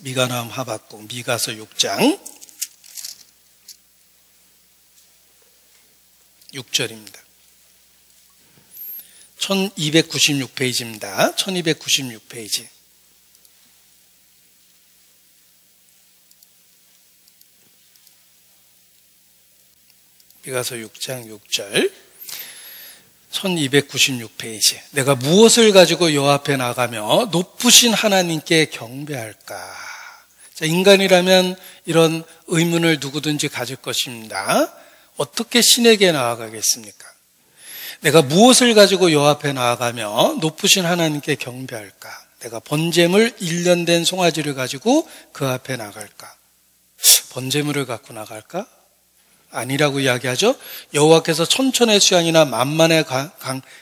미가나움 하박국 미가서 6장 6절입니다. 1296페이지입니다. 1296페이지. 미가서 6장 6절 1296페이지. 내가 무엇을 가지고 여호와 앞에 나가며 높으신 하나님께 경배할까? 자, 인간이라면 이런 의문을 누구든지 가질 것입니다. 어떻게 신에게 나아가겠습니까? 내가 무엇을 가지고 여호와 앞에 나아가며 높으신 하나님께 경배할까? 내가 번제물 1년 된 송아지를 가지고 그 앞에 나갈까? 번제물을 갖고 나갈까? 아니라고 이야기하죠. 여호와께서 천천의 수양이나 만만의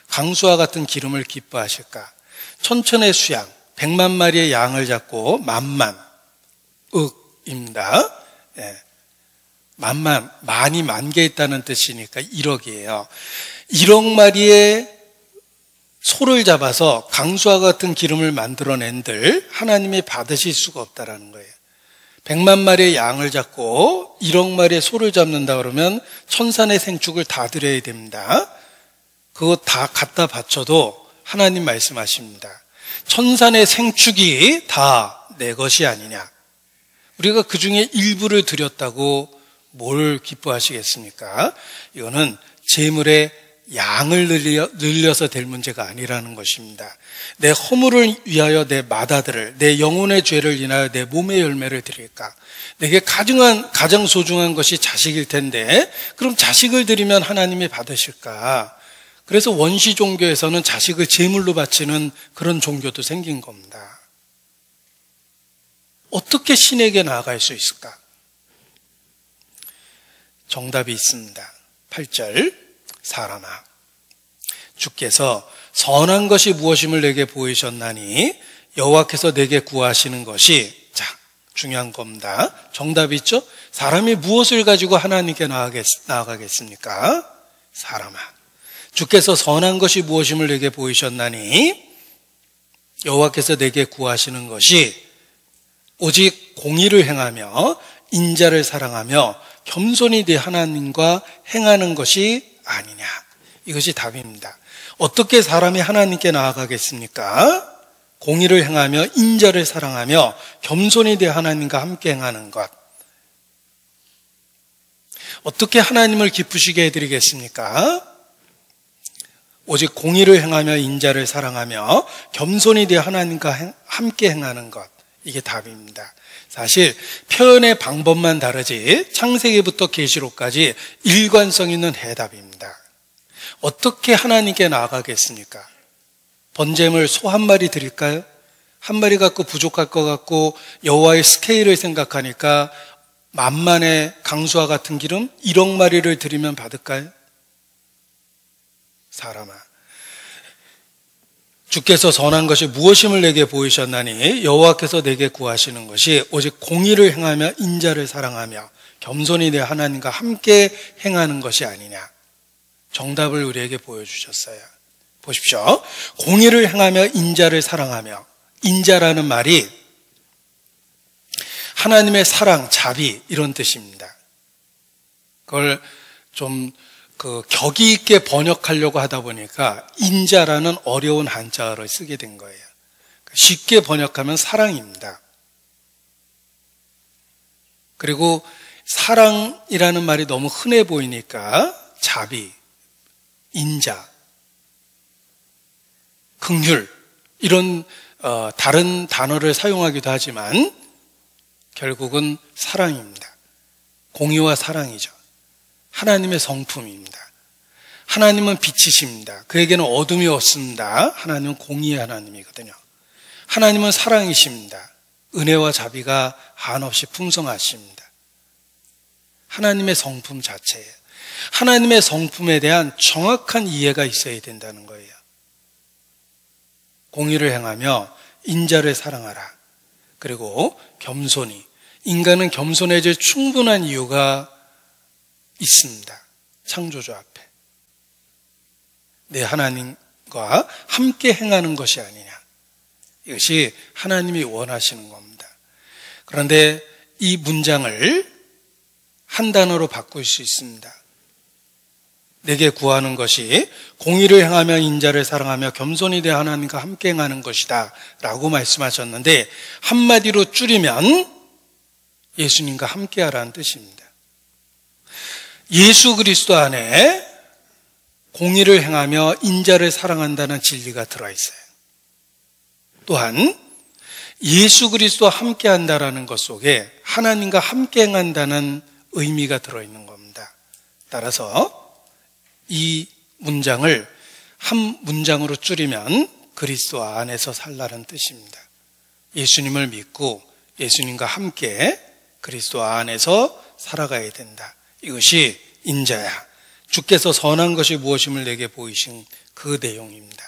강수와 같은 기름을 기뻐하실까? 천천의 수양, 100만 마리의 양을 잡고 만만억입니다. 예. 만이 만 개 있다는 뜻이니까 1억이에요. 1억 마리의 소를 잡아서 강수와 같은 기름을 만들어낸들 하나님이 받으실 수가 없다라는 거예요. 100만 마리의 양을 잡고 1억 마리의 소를 잡는다 그러면 천산의 생축을 다 드려야 됩니다. 그거 다 갖다 바쳐도 하나님 말씀하십니다. 천산의 생축이 다 내 것이 아니냐. 우리가 그 중에 일부를 드렸다고 뭘 기뻐하시겠습니까? 이거는 재물의 양을 늘려서 될 문제가 아니라는 것입니다. 내 허물을 위하여 내 마다들을, 내 영혼의 죄를 인하여 내 몸의 열매를 드릴까? 내게 가장 소중한 것이 자식일 텐데 그럼 자식을 드리면 하나님이 받으실까? 그래서 원시 종교에서는 자식을 제물로 바치는 그런 종교도 생긴 겁니다. 어떻게 신에게 나아갈 수 있을까? 정답이 있습니다. 8절 사람아 주께서 선한 것이 무엇임을 내게 보이셨나니 여호와께서 내게 구하시는 것이 자 중요한 겁니다. 정답이 있죠? 사람이 무엇을 가지고 하나님께 나아가겠습니까? 사람아 주께서 선한 것이 무엇임을 내게 보이셨나니 여호와께서 내게 구하시는 것이 오직 공의를 행하며 인자를 사랑하며 겸손히 네 하나님과 행하는 것이 아니냐. 이것이 답입니다. 어떻게 사람이 하나님께 나아가겠습니까? 공의를 행하며 인자를 사랑하며 겸손히 네 하나님과 함께 행하는 것. 어떻게 하나님을 기쁘시게 해드리겠습니까? 오직 공의를 행하며 인자를 사랑하며 겸손히 네 하나님과 함께 행하는 것. 이게 답입니다. 사실 표현의 방법만 다르지 창세기부터 계시록까지 일관성 있는 해답입니다. 어떻게 하나님께 나아가겠습니까? 번제물 소 한 마리 드릴까요? 한 마리 갖고 부족할 것 같고 여호와의 스케일을 생각하니까 만만의 강수와 같은 기름 1억 마리를 드리면 받을까요? 사람아 주께서 선한 것이 무엇임을 내게 보이셨나니 여호와께서 내게 구하시는 것이 오직 공의를 행하며 인자를 사랑하며 겸손히 내 하나님과 함께 행하는 것이 아니냐. 정답을 우리에게 보여주셨어요. 보십시오. 공의를 행하며 인자를 사랑하며 인자라는 말이 하나님의 사랑, 자비 이런 뜻입니다. 그걸 좀 격이 있게 번역하려고 하다 보니까 인자라는 어려운 한자어를 쓰게 된 거예요. 쉽게 번역하면 사랑입니다. 그리고 사랑이라는 말이 너무 흔해 보이니까 자비, 인자, 긍휼 이런 다른 단어를 사용하기도 하지만 결국은 사랑입니다. 공의와 사랑이죠. 하나님의 성품입니다. 하나님은 빛이십니다. 그에게는 어둠이 없습니다. 하나님은 공의의 하나님이거든요. 하나님은 사랑이십니다. 은혜와 자비가 한없이 풍성하십니다. 하나님의 성품 자체예요. 하나님의 성품에 대한 정확한 이해가 있어야 된다는 거예요. 공의를 행하며 인자를 사랑하라. 그리고 겸손히. 인간은 겸손해질 충분한 이유가 있습니다. 창조주 앞에. 내 하나님과 함께 행하는 것이 아니냐. 이것이 하나님이 원하시는 겁니다. 그런데 이 문장을 한 단어로 바꿀 수 있습니다. 내게 구하는 것이 공의를 행하며 인자를 사랑하며 겸손히 대 하나님과 함께 행하는 것이다 라고 말씀하셨는데 한마디로 줄이면 예수님과 함께 하라는 뜻입니다. 예수 그리스도 안에 공의를 행하며 인자를 사랑한다는 진리가 들어있어요. 또한 예수 그리스도와 함께 한다는 것 속에 하나님과 함께 행한다는 의미가 들어있는 겁니다. 따라서 이 문장을 한 문장으로 줄이면 그리스도 안에서 살라는 뜻입니다. 예수님을 믿고 예수님과 함께 그리스도 안에서 살아가야 된다. 이것이 인자야. 주께서 선한 것이 무엇임을 내게 보이신 그 내용입니다.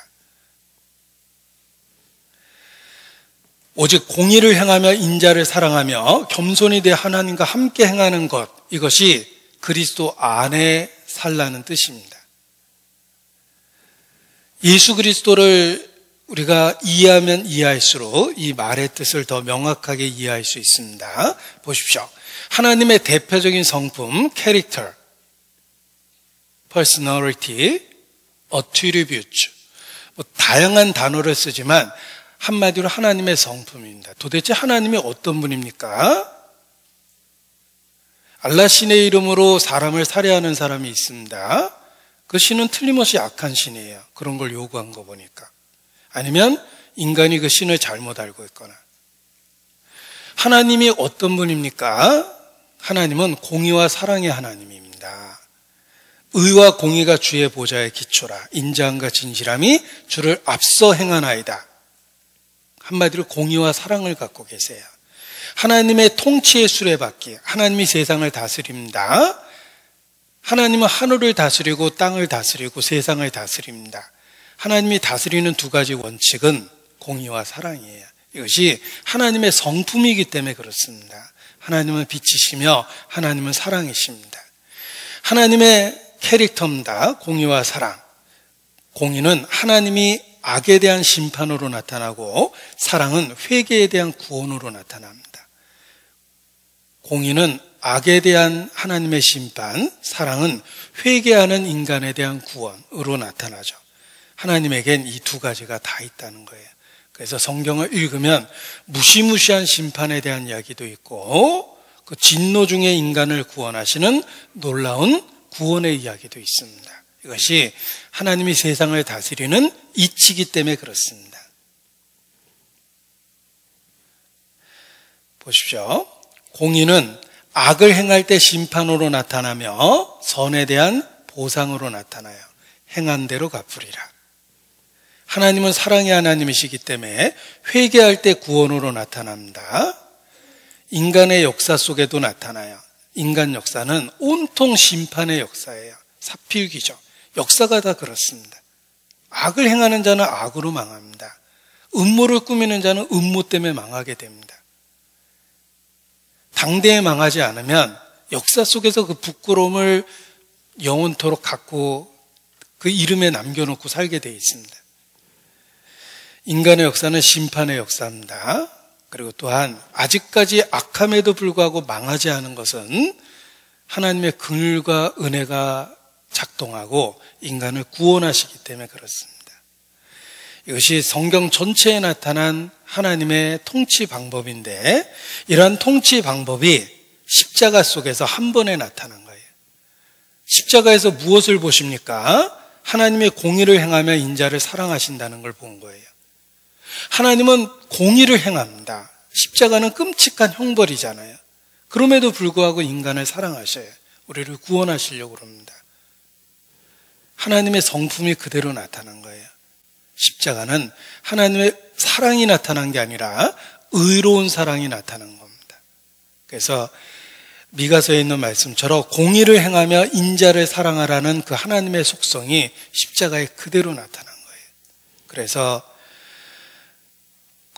오직 공의를 행하며 인자를 사랑하며 겸손히 대 하나님과 함께 행하는 것, 이것이 그리스도 안에 살라는 뜻입니다. 예수 그리스도를 우리가 이해하면 이해할수록 이 말의 뜻을 더 명확하게 이해할 수 있습니다. 보십시오. 하나님의 대표적인 성품, 캐릭터, personality, attribute, 다양한 단어를 쓰지만 한마디로 하나님의 성품입니다. 도대체 하나님이 어떤 분입니까? 알라 신의 이름으로 사람을 살해하는 사람이 있습니다. 그 신은 틀림없이 악한 신이에요. 그런 걸 요구한 거 보니까. 아니면 인간이 그 신을 잘못 알고 있거나. 하나님이 어떤 분입니까? 하나님은 공의와 사랑의 하나님입니다. 의와 공의가 주의 보좌의 기초라. 인자함과 진실함이 주를 앞서 행하나이다. 한마디로 공의와 사랑을 갖고 계세요. 하나님의 통치의 수레바퀴, 하나님이 세상을 다스립니다. 하나님은 하늘을 다스리고 땅을 다스리고 세상을 다스립니다. 하나님이 다스리는 두 가지 원칙은 공의와 사랑이에요. 이것이 하나님의 성품이기 때문에 그렇습니다. 하나님은 빛이시며 하나님은 사랑이십니다. 하나님의 캐릭터입니다. 공의와 사랑. 공의는 하나님이 악에 대한 심판으로 나타나고 사랑은 회개에 대한 구원으로 나타납니다. 공의는 악에 대한 하나님의 심판, 사랑은 회개하는 인간에 대한 구원으로 나타나죠. 하나님에겐 이 두 가지가 다 있다는 거예요. 그래서 성경을 읽으면 무시무시한 심판에 대한 이야기도 있고 그 진노 중에 인간을 구원하시는 놀라운 구원의 이야기도 있습니다. 이것이 하나님이 세상을 다스리는 이치이기 때문에 그렇습니다. 보십시오. 공의는 악을 행할 때 심판으로 나타나며 선에 대한 보상으로 나타나요. 행한 대로 갚으리라. 하나님은 사랑의 하나님이시기 때문에 회개할 때 구원으로 나타납니다. 인간의 역사 속에도 나타나요. 인간 역사는 온통 심판의 역사예요. 사필귀죠. 역사가 다 그렇습니다. 악을 행하는 자는 악으로 망합니다. 음모를 꾸미는 자는 음모 때문에 망하게 됩니다. 당대에 망하지 않으면 역사 속에서 그 부끄러움을 영원토록 갖고 그 이름에 남겨놓고 살게 되어 있습니다. 인간의 역사는 심판의 역사입니다. 그리고 또한 아직까지 악함에도 불구하고 망하지 않은 것은 하나님의 긍휼과 은혜가 작동하고 인간을 구원하시기 때문에 그렇습니다. 이것이 성경 전체에 나타난 하나님의 통치 방법인데 이러한 통치 방법이 십자가 속에서 한 번에 나타난 거예요. 십자가에서 무엇을 보십니까? 하나님의 공의를 행하며 인자를 사랑하신다는 걸 본 거예요. 하나님은 공의를 행합니다. 십자가는 끔찍한 형벌이잖아요. 그럼에도 불구하고 인간을 사랑하셔요. 우리를 구원하시려고 합니다. 하나님의 성품이 그대로 나타난 거예요. 십자가는 하나님의 사랑이 나타난 게 아니라 의로운 사랑이 나타난 겁니다. 그래서 미가서에 있는 말씀처럼 공의를 행하며 인자를 사랑하라는 그 하나님의 속성이 십자가에 그대로 나타난 거예요. 그래서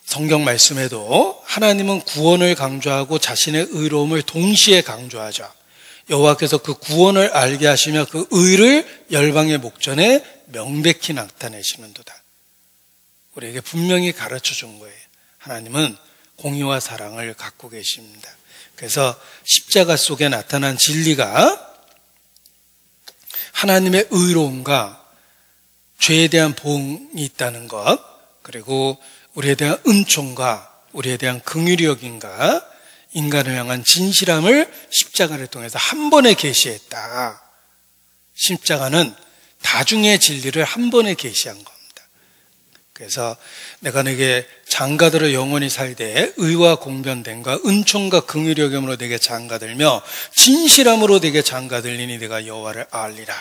성경 말씀에도 하나님은 구원을 강조하고 자신의 의로움을 동시에 강조하죠. 여호와께서 그 구원을 알게 하시며 그 의를 열방의 목전에 명백히 나타내시는도다. 우리에게 분명히 가르쳐 준 거예요. 하나님은 공의와 사랑을 갖고 계십니다. 그래서 십자가 속에 나타난 진리가 하나님의 의로움과 죄에 대한 보응이 있다는 것, 그리고 우리에 대한 은총과 우리에 대한 긍휼이 여김과 인간을 향한 진실함을 십자가를 통해서 한 번에 계시했다. 십자가는 다중의 진리를 한 번에 계시한 겁니다. 그래서 내가 내게 장가들어 영원히 살되 의와 공변됨과 은총과 긍휼이 여김으로 내게 장가들며 진실함으로 내게 장가들리니 내가 여호와를 알리라.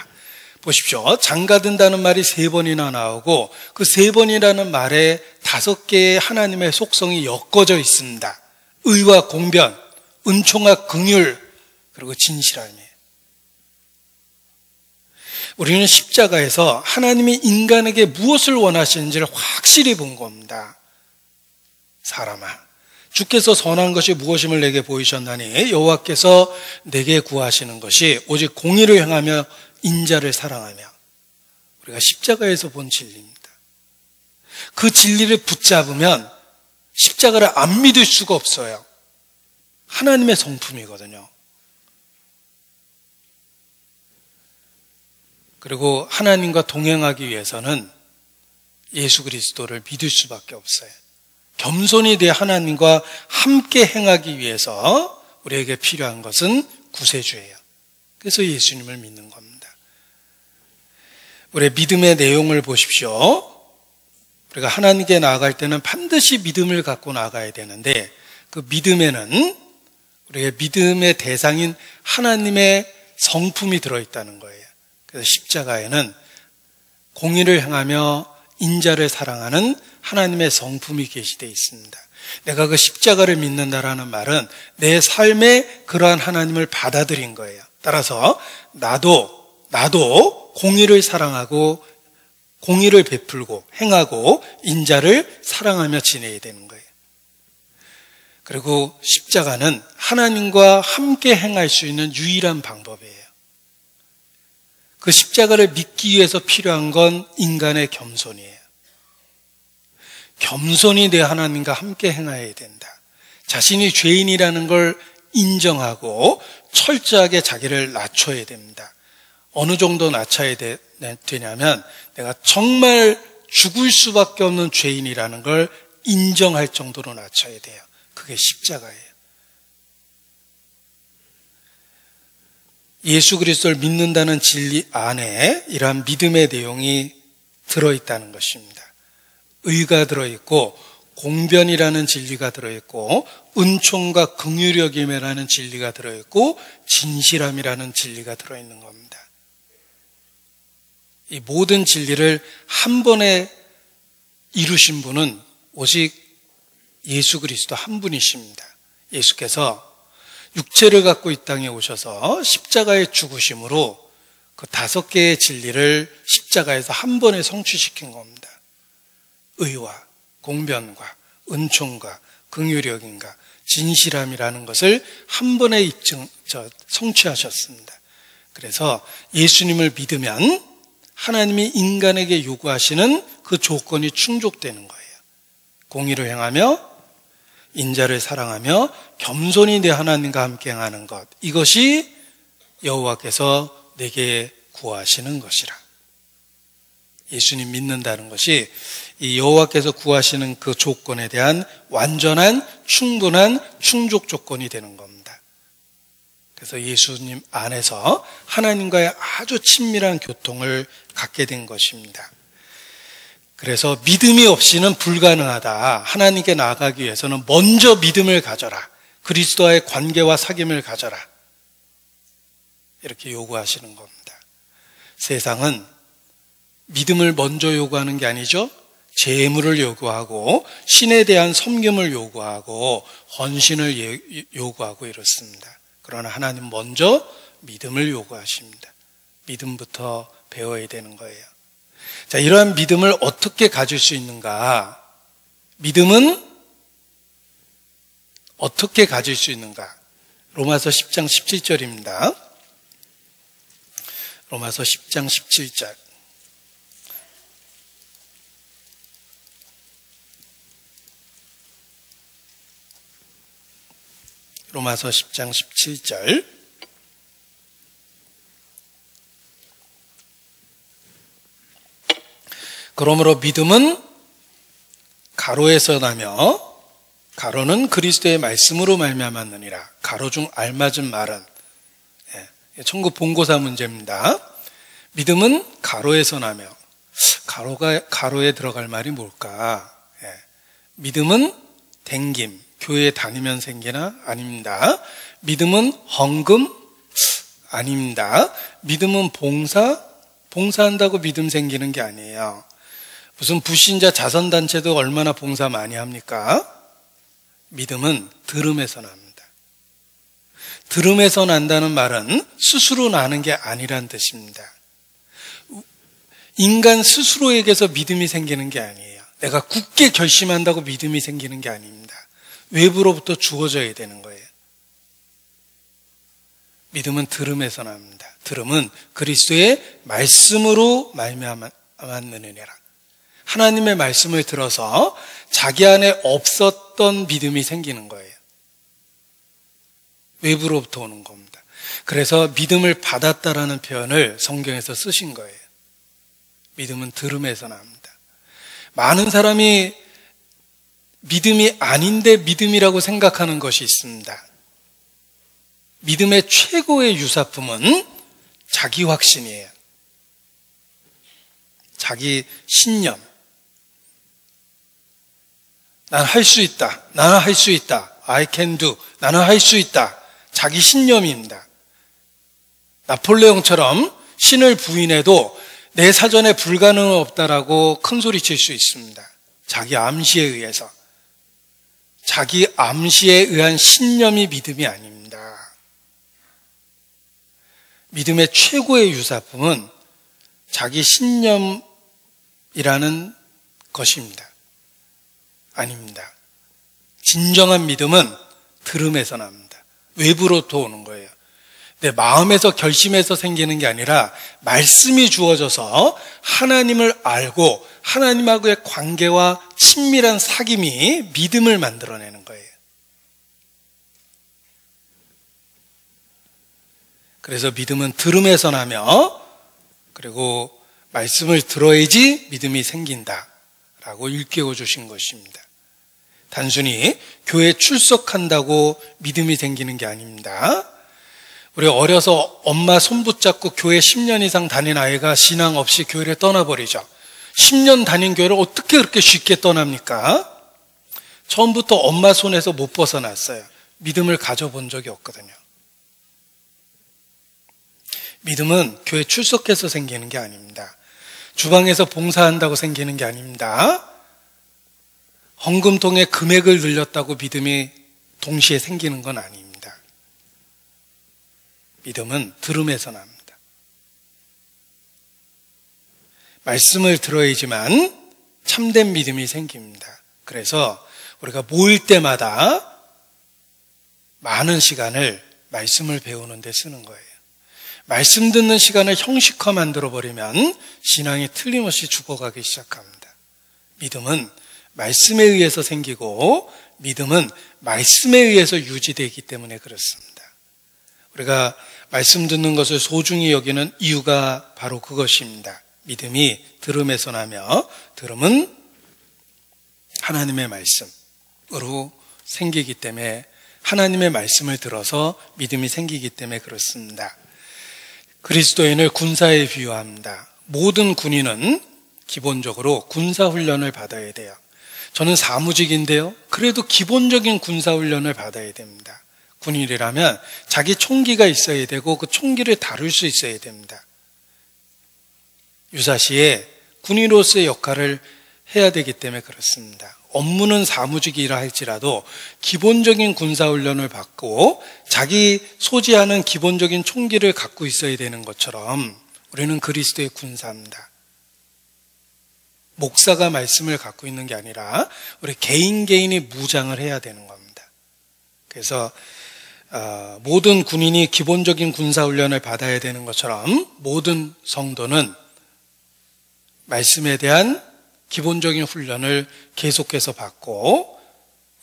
보십시오. 장가든다는 말이 3번이나 나오고 그 3번이라는 말에 5개의 하나님의 속성이 엮어져 있습니다. 의와 공변, 은총과 긍휼, 그리고 진실함이에요. 우리는 십자가에서 하나님이 인간에게 무엇을 원하시는지를 확실히 본 겁니다. 사람아, 주께서 선한 것이 무엇임을 내게 보이셨나니 여호와께서 내게 구하시는 것이 오직 공의를 행하며 인자를 사랑하며. 우리가 십자가에서 본 진리입니다. 그 진리를 붙잡으면 십자가를 안 믿을 수가 없어요. 하나님의 성품이거든요. 그리고 하나님과 동행하기 위해서는 예수 그리스도를 믿을 수밖에 없어요. 겸손히 대해 하나님과 함께 행하기 위해서 우리에게 필요한 것은 구세주예요. 그래서 예수님을 믿는 겁니다. 우리의 믿음의 내용을 보십시오. 우리가 하나님께 나아갈 때는 반드시 믿음을 갖고 나아가야 되는데 그 믿음에는 우리의 믿음의 대상인 하나님의 성품이 들어있다는 거예요. 그래서 십자가에는 공의를 행하며 인자를 사랑하는 하나님의 성품이 게시되어 있습니다. 내가 그 십자가를 믿는다라는 말은 내 삶에 그러한 하나님을 받아들인 거예요. 따라서 나도 공의를 사랑하고 공의를 베풀고 행하고 인자를 사랑하며 지내야 되는 거예요. 그리고 십자가는 하나님과 함께 행할 수 있는 유일한 방법이에요. 그 십자가를 믿기 위해서 필요한 건 인간의 겸손이에요. 겸손히 내 하나님과 함께 행해야 된다. 자신이 죄인이라는 걸 인정하고 철저하게 자기를 낮춰야 됩니다. 어느 정도 낮춰야 되냐면 내가 정말 죽을 수밖에 없는 죄인이라는 걸 인정할 정도로 낮춰야 돼요. 그게 십자가예요. 예수 그리스도를 믿는다는 진리 안에 이러한 믿음의 내용이 들어있다는 것입니다. 의가 들어있고 공변이라는 진리가 들어있고 은총과 긍휼이 여김이라는 진리가 들어있고 진실함이라는 진리가 들어있는 겁니다. 이 모든 진리를 한 번에 이루신 분은 오직 예수 그리스도 한 분이십니다. 예수께서 육체를 갖고 이 땅에 오셔서 십자가에 죽으심으로 그 5개의 진리를 십자가에서 한 번에 성취시킨 겁니다. 의와 공변과 은총과 긍휼이 여김과 진실함이라는 것을 한 번에 성취하셨습니다. 그래서 예수님을 믿으면 하나님이 인간에게 요구하시는 그 조건이 충족되는 거예요. 공의를 행하며 인자를 사랑하며 겸손히 내 하나님과 함께 행하는 것, 이것이 여호와께서 내게 구하시는 것이라. 예수님 믿는다는 것이 이 여호와께서 구하시는 그 조건에 대한 완전한 충분한 충족 조건이 되는 겁니다. 그래서 예수님 안에서 하나님과의 아주 친밀한 교통을 갖게 된 것입니다. 그래서 믿음이 없이는 불가능하다. 하나님께 나아가기 위해서는 먼저 믿음을 가져라. 그리스도와의 관계와 사귐을 가져라. 이렇게 요구하시는 겁니다. 세상은 믿음을 먼저 요구하는 게 아니죠. 재물을 요구하고 신에 대한 섬김을 요구하고 헌신을 요구하고 이렇습니다. 그러나 하나님 먼저 믿음을 요구하십니다. 믿음부터 배워야 되는 거예요. 자, 이러한 믿음을 어떻게 가질 수 있는가? 믿음은 어떻게 가질 수 있는가? 로마서 10장 17절입니다. 로마서 10장 17절. 로마서 10장 17절. 그러므로 믿음은 가로에서 나며 가로는 그리스도의 말씀으로 말미암았느니라. 가로 중 알맞은 말은 천국 본고사 문제입니다. 믿음은 가로에서 나며 가로가 가로에 들어갈 말이 뭘까? 믿음은 댕김, 교회에 다니면 생기나? 아닙니다. 믿음은 헌금? 아닙니다. 믿음은 봉사한다고 믿음 생기는 게 아니에요. 무슨 불신자 자선단체도 얼마나 봉사 많이 합니까? 믿음은 들음에서 납니다. 들음에서 난다는 말은 스스로 나는 게 아니란 뜻입니다. 인간 스스로에게서 믿음이 생기는 게 아니에요. 내가 굳게 결심한다고 믿음이 생기는 게 아닙니다. 외부로부터 주어져야 되는 거예요. 믿음은 들음에서 납니다. 들음은 그리스도의 말씀으로 말미암았느니라. 하나님의 말씀을 들어서 자기 안에 없었던 믿음이 생기는 거예요. 외부로부터 오는 겁니다. 그래서 믿음을 받았다라는 표현을 성경에서 쓰신 거예요. 믿음은 들음에서 납니다. 많은 사람이 믿음이 아닌데 믿음이라고 생각하는 것이 있습니다. 믿음의 최고의 유사품은 자기 확신이에요. 자기 신념. 난 할 수 있다. 나는 할 수 있다. I can do. 나는 할 수 있다. 자기 신념입니다. 나폴레옹처럼 신을 부인해도 내 사전에 불가능은 없다라고 큰 소리 칠 수 있습니다. 자기 암시에 의해서. 자기 암시에 의한 신념이 믿음이 아닙니다. 믿음의 최고의 유사품은 자기 신념이라는 것입니다. 아닙니다. 진정한 믿음은 들음에서 납니다. 외부로부터 오는 거예요. 내 마음에서 결심해서 생기는 게 아니라 말씀이 주어져서 하나님을 알고 하나님하고의 관계와 친밀한 사귐이 믿음을 만들어내는 거예요. 그래서 믿음은 들음에서 나며 그리고 말씀을 들어야지 믿음이 생긴다라고 일깨워 주신 것입니다. 단순히 교회에 출석한다고 믿음이 생기는 게 아닙니다. 우리 어려서 엄마 손 붙잡고 교회 10년 이상 다닌 아이가 신앙 없이 교회를 떠나버리죠. 10년 다닌 교회를 어떻게 그렇게 쉽게 떠납니까? 처음부터 엄마 손에서 못 벗어났어요. 믿음을 가져본 적이 없거든요. 믿음은 교회 출석해서 생기는 게 아닙니다. 주방에서 봉사한다고 생기는 게 아닙니다. 헌금통에 금액을 늘렸다고 믿음이 동시에 생기는 건 아닙니다. 믿음은 들음에서 납니다. 말씀을 들어야지만 참된 믿음이 생깁니다. 그래서 우리가 모일 때마다 많은 시간을 말씀을 배우는 데 쓰는 거예요. 말씀 듣는 시간을 형식화 만들어버리면 신앙이 틀림없이 죽어가기 시작합니다. 믿음은 말씀에 의해서 생기고 믿음은 말씀에 의해서 유지되기 때문에 그렇습니다. 우리가 말씀 듣는 것을 소중히 여기는 이유가 바로 그것입니다. 믿음이 들음에서 나며 들음은 하나님의 말씀으로 생기기 때문에 하나님의 말씀을 들어서 믿음이 생기기 때문에 그렇습니다. 그리스도인을 군사에 비유합니다. 모든 군인은 기본적으로 군사훈련을 받아야 돼요. 저는 사무직인데요. 그래도 기본적인 군사훈련을 받아야 됩니다. 군인이라면 자기 총기가 있어야 되고 그 총기를 다룰 수 있어야 됩니다. 유사시에 군인으로서의 역할을 해야 되기 때문에 그렇습니다. 업무는 사무직이라 할지라도 기본적인 군사훈련을 받고 자기 소지하는 기본적인 총기를 갖고 있어야 되는 것처럼 우리는 그리스도의 군사입니다. 목사가 말씀을 갖고 있는 게 아니라 우리 개인이 무장을 해야 되는 겁니다. 그래서 모든 군인이 기본적인 군사훈련을 받아야 되는 것처럼 모든 성도는 말씀에 대한 기본적인 훈련을 계속해서 받고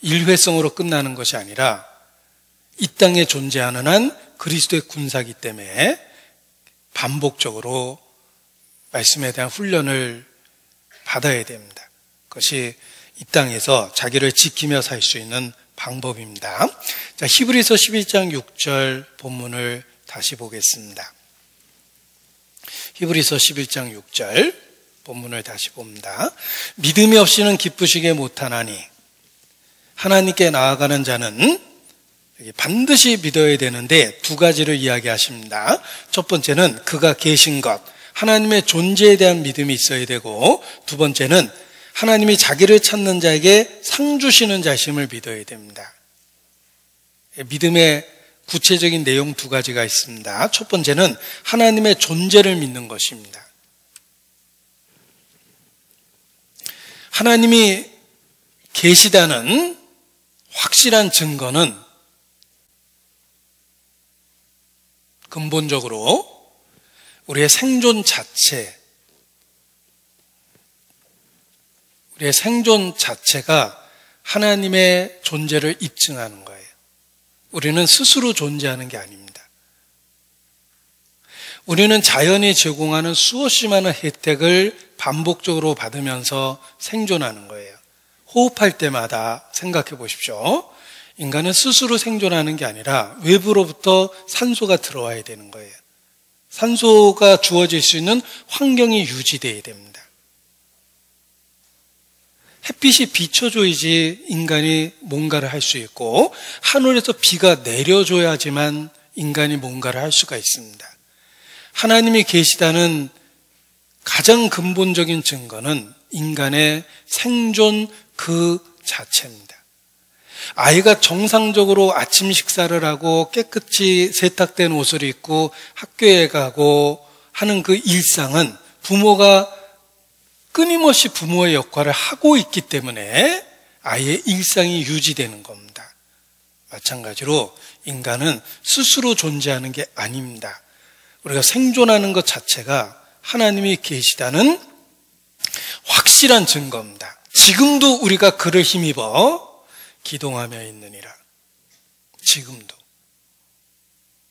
일회성으로 끝나는 것이 아니라 이 땅에 존재하는 한 그리스도의 군사이기 때문에 반복적으로 말씀에 대한 훈련을 받아야 됩니다. 그것이 이 땅에서 자기를 지키며 살 수 있는 방법입니다. 자, 히브리서 11장 6절 본문을 다시 보겠습니다. 히브리서 11장 6절 본문을 다시 봅니다. 믿음이 없이는 기쁘시게 못하나니 하나님께 나아가는 자는 반드시 믿어야 되는데 두 가지를 이야기하십니다. 첫 번째는 그가 계신 것, 하나님의 존재에 대한 믿음이 있어야 되고, 두 번째는 하나님이 자기를 찾는 자에게 상 주시는 자심을 믿어야 됩니다. 믿음의 구체적인 내용 두 가지가 있습니다. 첫 번째는 하나님의 존재를 믿는 것입니다. 하나님이 계시다는 확실한 증거는 근본적으로 우리의 생존 자체가 하나님의 존재를 입증하는 거예요. 우리는 스스로 존재하는 게 아닙니다. 우리는 자연이 제공하는 수없이 많은 혜택을 반복적으로 받으면서 생존하는 거예요. 호흡할 때마다 생각해 보십시오. 인간은 스스로 생존하는 게 아니라 외부로부터 산소가 들어와야 되는 거예요. 산소가 주어질 수 있는 환경이 유지되어야 됩니다. 햇빛이 비춰줘야지 인간이 뭔가를 할 수 있고, 하늘에서 비가 내려줘야지만 인간이 뭔가를 할 수가 있습니다. 하나님이 계시다는 가장 근본적인 증거는 인간의 생존 그 자체입니다. 아이가 정상적으로 아침 식사를 하고 깨끗이 세탁된 옷을 입고 학교에 가고 하는 그 일상은 부모가 끊임없이 부모의 역할을 하고 있기 때문에 아이의 일상이 유지되는 겁니다. 마찬가지로 인간은 스스로 존재하는 게 아닙니다. 우리가 생존하는 것 자체가 하나님이 계시다는 확실한 증거입니다. 지금도 우리가 그를 힘입어 기동하며 있느니라. 지금도.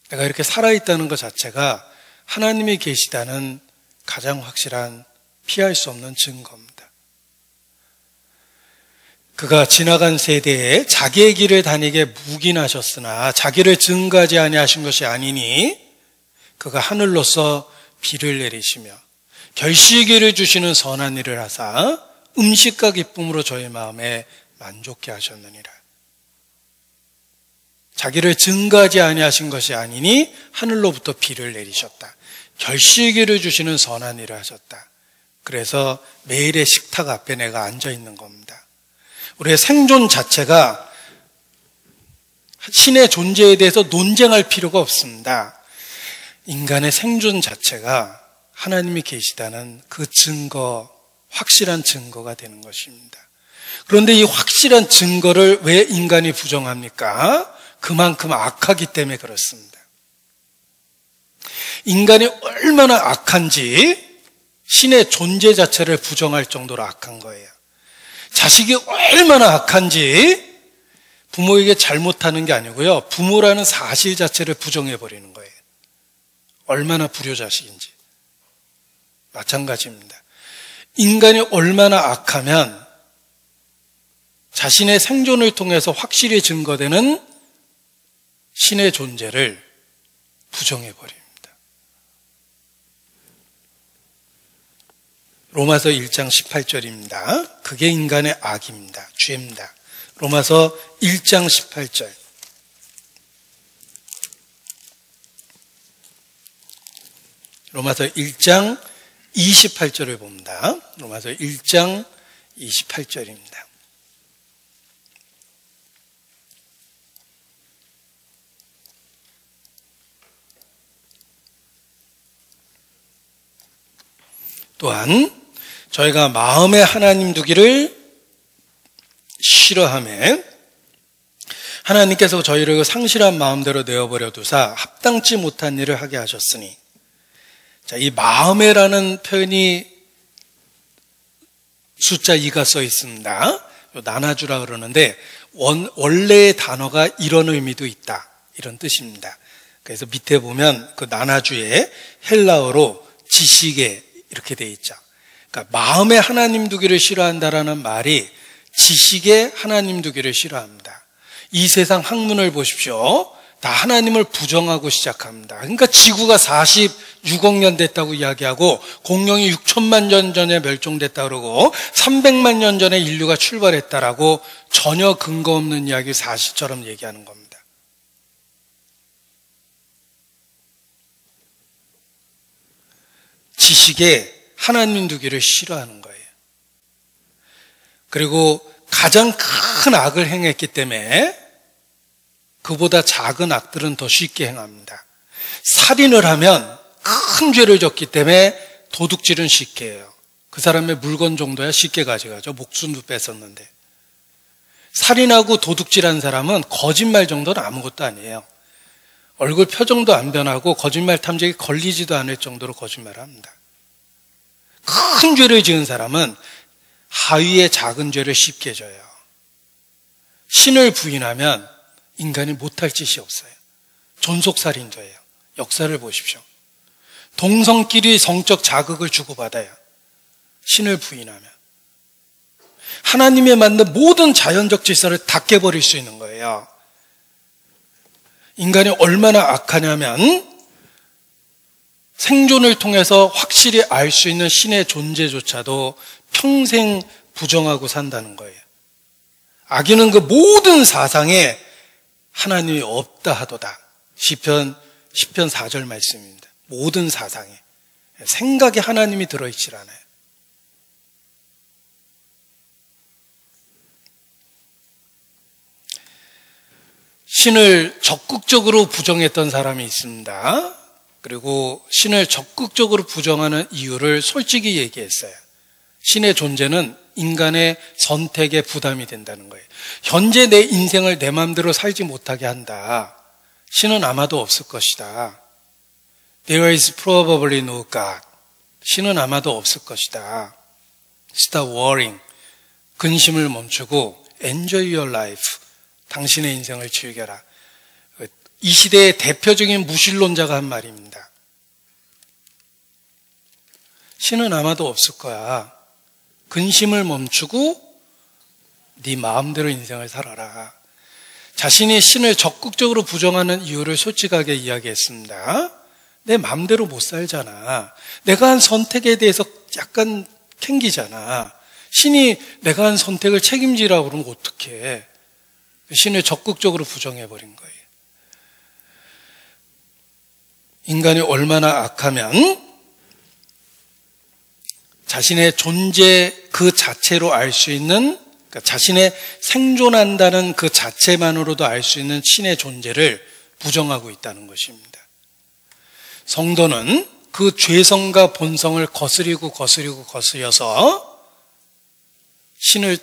내가 이렇게 살아있다는 것 자체가 하나님이 계시다는 가장 확실한 피할 수 없는 증거입니다. 그가 지나간 세대에 자기의 길을 다니게 묵인하셨으나 자기를 증거하지 아니하신 것이 아니니 그가 하늘로서 비를 내리시며 결실기를 주시는 선한 일을 하사 음식과 기쁨으로 저희 마음에 만족케 하셨느니라. 자기를 증거하지 아니하신 것이 아니니 하늘로부터 비를 내리셨다. 결실기를 주시는 선한 일을 하셨다. 그래서 매일의 식탁 앞에 내가 앉아 있는 겁니다. 우리의 생존 자체가 신의 존재에 대해서 논쟁할 필요가 없습니다. 인간의 생존 자체가 하나님이 계시다는 그 증거, 확실한 증거가 되는 것입니다. 그런데 이 확실한 증거를 왜 인간이 부정합니까? 그만큼 악하기 때문에 그렇습니다. 인간이 얼마나 악한지 신의 존재 자체를 부정할 정도로 악한 거예요. 자식이 얼마나 악한지 부모에게 잘못하는 게 아니고요, 부모라는 사실 자체를 부정해버리는 거예요. 얼마나 불효자식인지. 마찬가지입니다. 인간이 얼마나 악하면 자신의 생존을 통해서 확실히 증거되는 신의 존재를 부정해버립니다. 로마서 1장 18절입니다. 그게 인간의 악입니다. 죄입니다. 로마서 1장 18절. 로마서 1장 28절을 봅니다. 로마서 1장 28절입니다. 또한 저희가 마음에 하나님 두기를 싫어하며 하나님께서 저희를 상실한 마음대로 내어버려 두사 합당치 못한 일을 하게 하셨으니, 자, 이 마음에라는 표현이 숫자 2가 써 있습니다. 나눠주라 그러는데 원래의 단어가 이런 의미도 있다, 이런 뜻입니다. 그래서 밑에 보면 그 나눠주에 헬라어로 지식에 이렇게 돼 있죠. 그러니까 마음에 하나님 두기를 싫어한다라는 말이 지식에 하나님 두기를 싫어합니다. 이 세상 학문을 보십시오. 다 하나님을 부정하고 시작합니다. 그러니까 지구가 46억 년 됐다고 이야기하고 공룡이 6천만 년 전에 멸종됐다 그러고 300만 년 전에 인류가 출발했다라고 전혀 근거 없는 이야기 사실처럼 얘기하는 겁니다. 지식에 하나님 두기를 싫어하는 거예요. 그리고 가장 큰 악을 행했기 때문에 그보다 작은 악들은 더 쉽게 행합니다. 살인을 하면 큰 죄를 졌기 때문에 도둑질은 쉽게 해요. 그 사람의 물건 정도야 쉽게 가져가죠. 목숨도 뺏었는데. 살인하고 도둑질한 사람은 거짓말 정도는 아무것도 아니에요. 얼굴 표정도 안 변하고 거짓말 탐지기 걸리지도 않을 정도로 거짓말을 합니다. 큰 죄를 지은 사람은 하위의 작은 죄를 쉽게 져요. 신을 부인하면 인간이 못할 짓이 없어요. 존속살인도 해요. 역사를 보십시오. 동성끼리 성적 자극을 주고받아요. 신을 부인하면. 하나님에 맞는 모든 자연적 질서를 다 깨버릴 수 있는 거예요. 인간이 얼마나 악하냐면 생존을 통해서 확실히 알 수 있는 신의 존재조차도 평생 부정하고 산다는 거예요. 악인은 그 모든 사상에 하나님이 없다 하도다. 시편 4절 말씀입니다. 모든 사상에. 생각에 하나님이 들어있질 않아요. 신을 적극적으로 부정했던 사람이 있습니다. 그리고 신을 적극적으로 부정하는 이유를 솔직히 얘기했어요. 신의 존재는 인간의 선택에 부담이 된다는 거예요. 현재 내 인생을 내 마음대로 살지 못하게 한다. 신은 아마도 없을 것이다. There is probably no God. 신은 아마도 없을 것이다. Stop worrying. 근심을 멈추고 Enjoy your life. 당신의 인생을 즐겨라. 이 시대의 대표적인 무신론자가 한 말입니다. 신은 아마도 없을 거야. 근심을 멈추고 네 마음대로 인생을 살아라. 자신이 신을 적극적으로 부정하는 이유를 솔직하게 이야기했습니다. 내 마음대로 못 살잖아. 내가 한 선택에 대해서 약간 캥기잖아. 신이 내가 한 선택을 책임지라고 그러면 어떡해. 신을 적극적으로 부정해버린 거예요. 인간이 얼마나 악하면 자신의 존재 그 자체로 알 수 있는, 그러니까 자신의 생존한다는 그 자체만으로도 알 수 있는 신의 존재를 부정하고 있다는 것입니다. 성도는 그 죄성과 본성을 거스려서 신을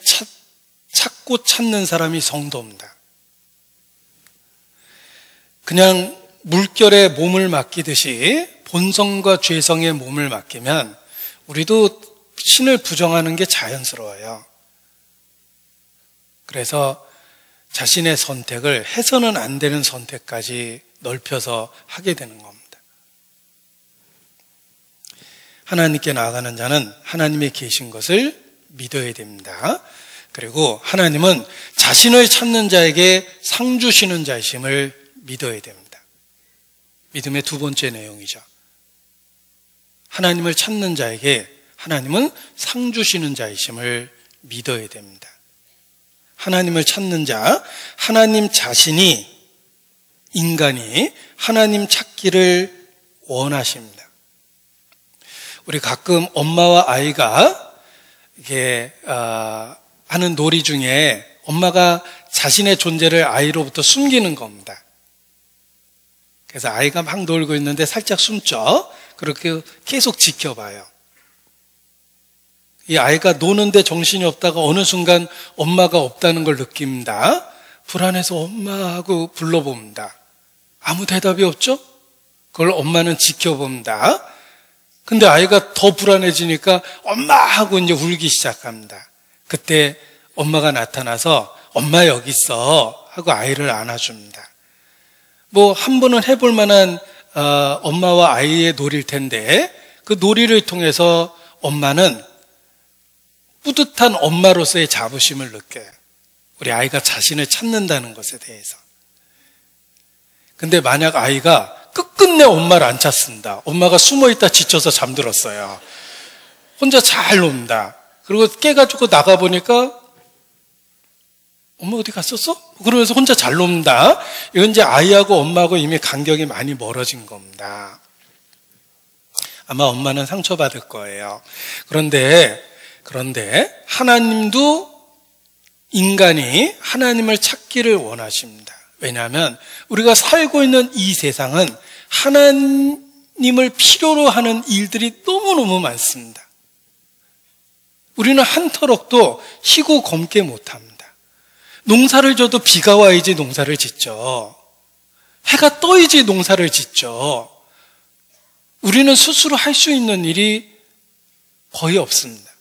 찾고 찾는 사람이 성도입니다. 그냥 물결에 몸을 맡기듯이 본성과 죄성에 몸을 맡기면 우리도 신을 부정하는 게 자연스러워요. 그래서 자신의 선택을 해서는 안 되는 선택까지 넓혀서 하게 되는 겁니다. 하나님께 나아가는 자는 하나님이 계신 것을 믿어야 됩니다. 그리고 하나님은 자신을 찾는 자에게 상 주시는 자이심을 믿어야 됩니다. 믿음의 두 번째 내용이죠. 하나님을 찾는 자에게 하나님은 상 주시는 자이심을 믿어야 됩니다. 하나님을 찾는 자, 하나님 자신이, 인간이 하나님 찾기를 원하십니다. 우리 가끔 엄마와 아이가 이게 하는 놀이 중에 엄마가 자신의 존재를 아이로부터 숨기는 겁니다. 그래서 아이가 막 놀고 있는데 살짝 숨죠. 그렇게 계속 지켜봐요. 이 아이가 노는데 정신이 없다가 어느 순간 엄마가 없다는 걸 느낍니다. 불안해서 엄마 하고 불러봅니다. 아무 대답이 없죠? 그걸 엄마는 지켜봅니다. 근데 아이가 더 불안해지니까 엄마 하고 이제 울기 시작합니다. 그때 엄마가 나타나서 엄마 여기 있어 하고 아이를 안아줍니다. 한 번은 해볼 만한 엄마와 아이의 놀이일 텐데 그 놀이를 통해서 엄마는 뿌듯한 엄마로서의 자부심을 느껴요. 우리 아이가 자신을 찾는다는 것에 대해서. 근데 만약 아이가 끝끝내 엄마를 안 찾습니다. 엄마가 숨어있다 지쳐서 잠들었어요. 혼자 잘 놉니다. 그리고 깨가지고 나가보니까 엄마 어디 갔었어? 그러면서 혼자 잘 놉니다. 이건 이제 아이하고 엄마하고 이미 간격이 많이 멀어진 겁니다. 아마 엄마는 상처받을 거예요. 그런데 하나님도 인간이 하나님을 찾기를 원하십니다. 왜냐하면 우리가 살고 있는 이 세상은 하나님을 필요로 하는 일들이 너무너무 많습니다. 우리는 한 터럭도 희고 검게 못합니다. 농사를 져도 비가 와야지 농사를 짓죠. 해가 떠야지 농사를 짓죠. 우리는 스스로 할 수 있는 일이 거의 없습니다.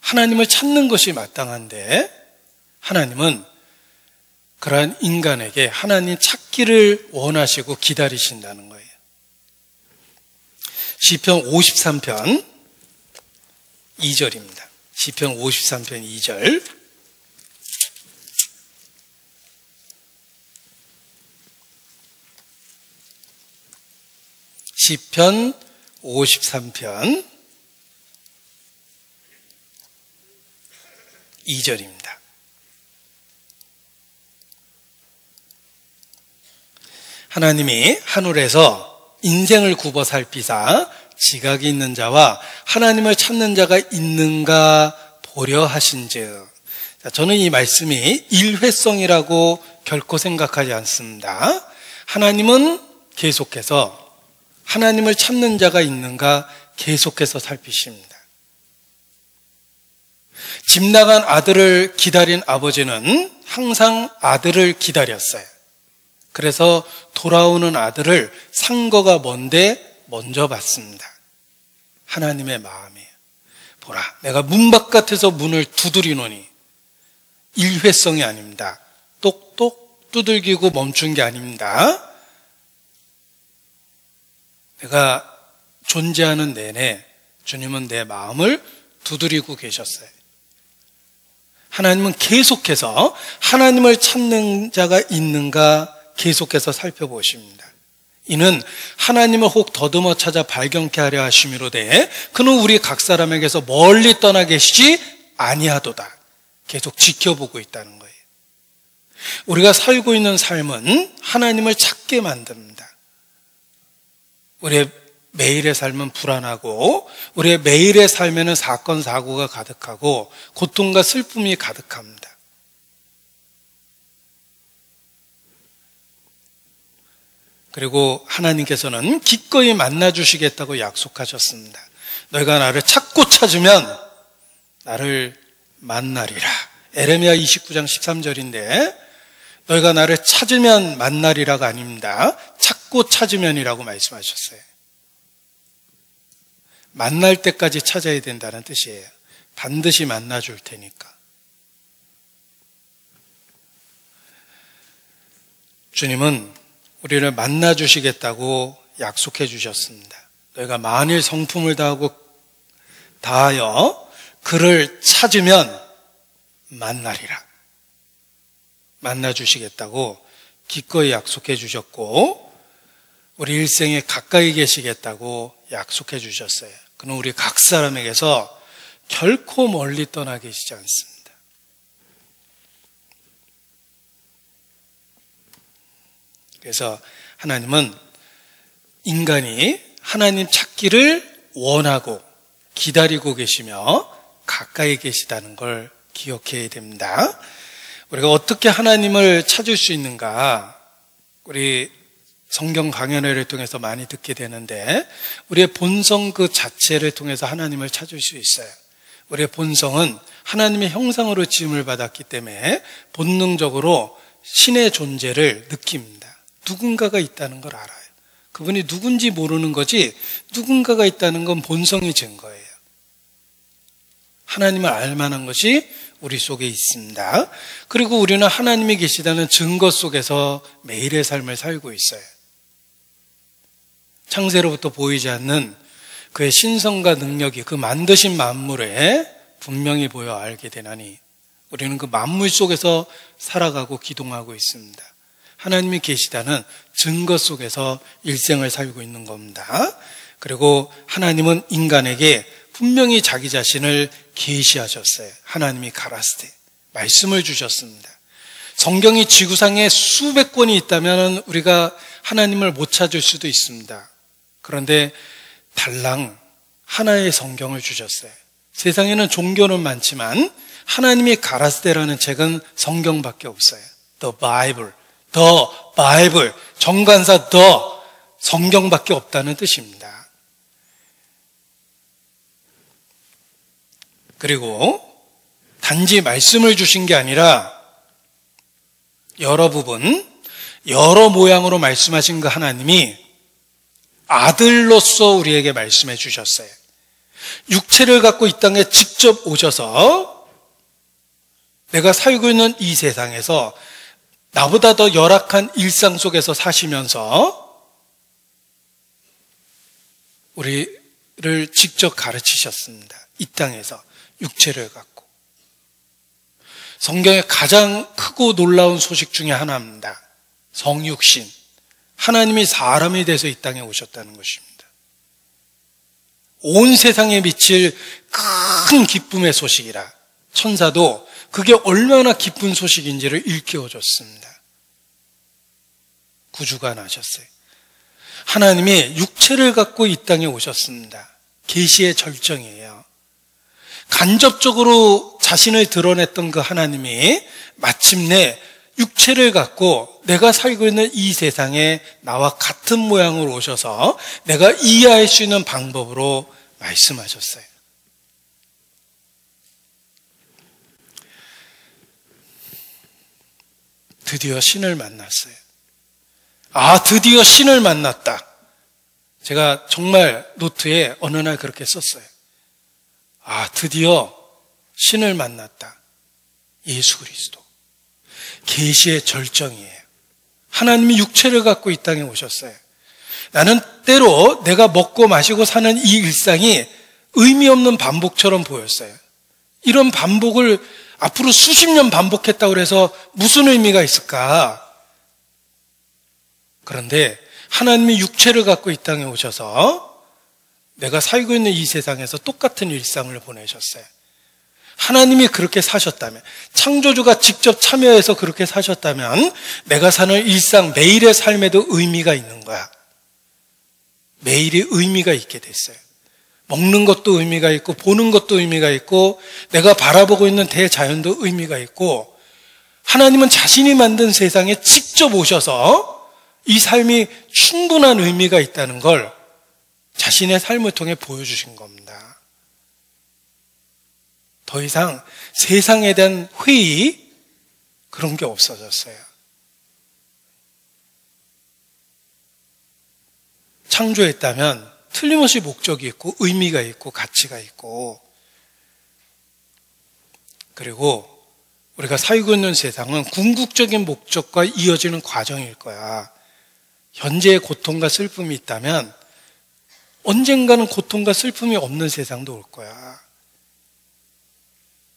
하나님을 찾는 것이 마땅한데 하나님은 그러한 인간에게 하나님 찾기를 원하시고 기다리신다는 거예요. 시편 53편 2절입니다. 시편 53편 2절. 시편 53편 2절입니다. 하나님이 하늘에서 인생을 굽어 살피사 지각이 있는 자와 하나님을 찾는 자가 있는가 보려 하신즉. 저는 이 말씀이 일회성이라고 결코 생각하지 않습니다. 하나님은 계속해서 하나님을 찾는 자가 있는가 계속해서 살피십니다. 집 나간 아들을 기다린 아버지는 항상 아들을 기다렸어요. 그래서 돌아오는 아들을 상거가 먼데 먼저 봤습니다. 하나님의 마음이에요. 보라, 내가 문 바깥에서 문을 두드리노니. 일회성이 아닙니다. 똑똑 두들기고 멈춘 게 아닙니다. 내가 존재하는 내내 주님은 내 마음을 두드리고 계셨어요. 하나님은 계속해서 하나님을 찾는 자가 있는가 계속해서 살펴보십니다. 이는 하나님을 혹 더듬어 찾아 발견케 하려 하심이로되 그는 우리 각 사람에게서 멀리 떠나 계시지 아니하도다. 계속 지켜보고 있다는 거예요. 우리가 살고 있는 삶은 하나님을 찾게 만듭니다. 우리의 매일의 삶은 불안하고 우리의 매일의 삶에는 사건 사고가 가득하고 고통과 슬픔이 가득합니다. 그리고 하나님께서는 기꺼이 만나주시겠다고 약속하셨습니다. 너희가 나를 찾고 찾으면 나를 만나리라. 에레미야 29장 13절인데 너희가 나를 찾으면 만나리라가 아닙니다. 찾고 찾으면이라고 말씀하셨어요. 만날 때까지 찾아야 된다는 뜻이에요. 반드시 만나줄 테니까. 주님은 우리를 만나주시겠다고 약속해 주셨습니다. 너희가 만일 성품을 다하여 그를 찾으면 만나리라. 만나주시겠다고 기꺼이 약속해 주셨고 우리 일생에 가까이 계시겠다고 약속해 주셨어요. 그는 우리 각 사람에게서 결코 멀리 떠나 계시지 않습니다. 그래서 하나님은 인간이 하나님 찾기를 원하고 기다리고 계시며 가까이 계시다는 걸 기억해야 됩니다. 우리가 어떻게 하나님을 찾을 수 있는가? 우리 성경 강연회를 통해서 많이 듣게 되는데 우리의 본성 그 자체를 통해서 하나님을 찾을 수 있어요. 우리의 본성은 하나님의 형상으로 지음을 받았기 때문에 본능적으로 신의 존재를 느낍니다. 누군가가 있다는 걸 알아요. 그분이 누군지 모르는 거지 누군가가 있다는 건 본성이 증거예요. 하나님을 알 만한 것이 우리 속에 있습니다. 그리고 우리는 하나님이 계시다는 증거 속에서 매일의 삶을 살고 있어요. 창세로부터 보이지 않는 그의 신성과 능력이 그 만드신 만물에 분명히 보여 알게 되나니 우리는 그 만물 속에서 살아가고 기동하고 있습니다. 하나님이 계시다는 증거 속에서 일생을 살고 있는 겁니다. 그리고 하나님은 인간에게 분명히 자기 자신을 계시하셨어요. 하나님이 가라스테 말씀을 주셨습니다. 성경이 지구상에 수백 권이 있다면 우리가 하나님을 못 찾을 수도 있습니다. 그런데 달랑 하나의 성경을 주셨어요. 세상에는 종교는 많지만 하나님이 가라스테라는 책은 성경밖에 없어요. The Bible, 정관사 the 성경밖에 없다는 뜻입니다. 그리고 단지 말씀을 주신 게 아니라 여러 부분, 여러 모양으로 말씀하신 그 하나님이 아들로서 우리에게 말씀해 주셨어요. 육체를 갖고 이 땅에 직접 오셔서 내가 살고 있는 이 세상에서 나보다 더 열악한 일상 속에서 사시면서 우리를 직접 가르치셨습니다. 이 땅에서 육체를 갖고. 성경의 가장 크고 놀라운 소식 중에 하나입니다. 성육신. 하나님이 사람이 돼서 이 땅에 오셨다는 것입니다. 온 세상에 미칠 큰 기쁨의 소식이라 천사도 그게 얼마나 기쁜 소식인지를 일깨워줬습니다. 구주가 나셨어요. 하나님이 육체를 갖고 이 땅에 오셨습니다. 계시의 절정이에요. 간접적으로 자신을 드러냈던 그 하나님이 마침내 육체를 갖고 내가 살고 있는 이 세상에 나와 같은 모양으로 오셔서 내가 이해할 수 있는 방법으로 말씀하셨어요. 드디어 신을 만났어요. 드디어 신을 만났다. 제가 정말 노트에 어느 날 그렇게 썼어요. 드디어 신을 만났다. 예수 그리스도. 계시의 절정이에요. 하나님이 육체를 갖고 이 땅에 오셨어요. 나는 때로 내가 먹고 마시고 사는 이 일상이 의미 없는 반복처럼 보였어요. 이런 반복을 앞으로 수십 년 반복했다고 해서 무슨 의미가 있을까? 그런데 하나님이 육체를 갖고 이 땅에 오셔서 내가 살고 있는 이 세상에서 똑같은 일상을 보내셨어요. 하나님이 그렇게 사셨다면, 창조주가 직접 참여해서 그렇게 사셨다면 내가 사는 일상, 매일의 삶에도 의미가 있는 거야. 매일이 의미가 있게 됐어요. 먹는 것도 의미가 있고 보는 것도 의미가 있고 내가 바라보고 있는 대자연도 의미가 있고 하나님은 자신이 만든 세상에 직접 오셔서 이 삶이 충분한 의미가 있다는 걸 자신의 삶을 통해 보여주신 겁니다. 더 이상 세상에 대한 회의 그런 게 없어졌어요. 창조했다면 틀림없이 목적이 있고 의미가 있고 가치가 있고 그리고 우리가 살고 있는 세상은 궁극적인 목적과 이어지는 과정일 거야. 현재의 고통과 슬픔이 있다면 언젠가는 고통과 슬픔이 없는 세상도 올 거야.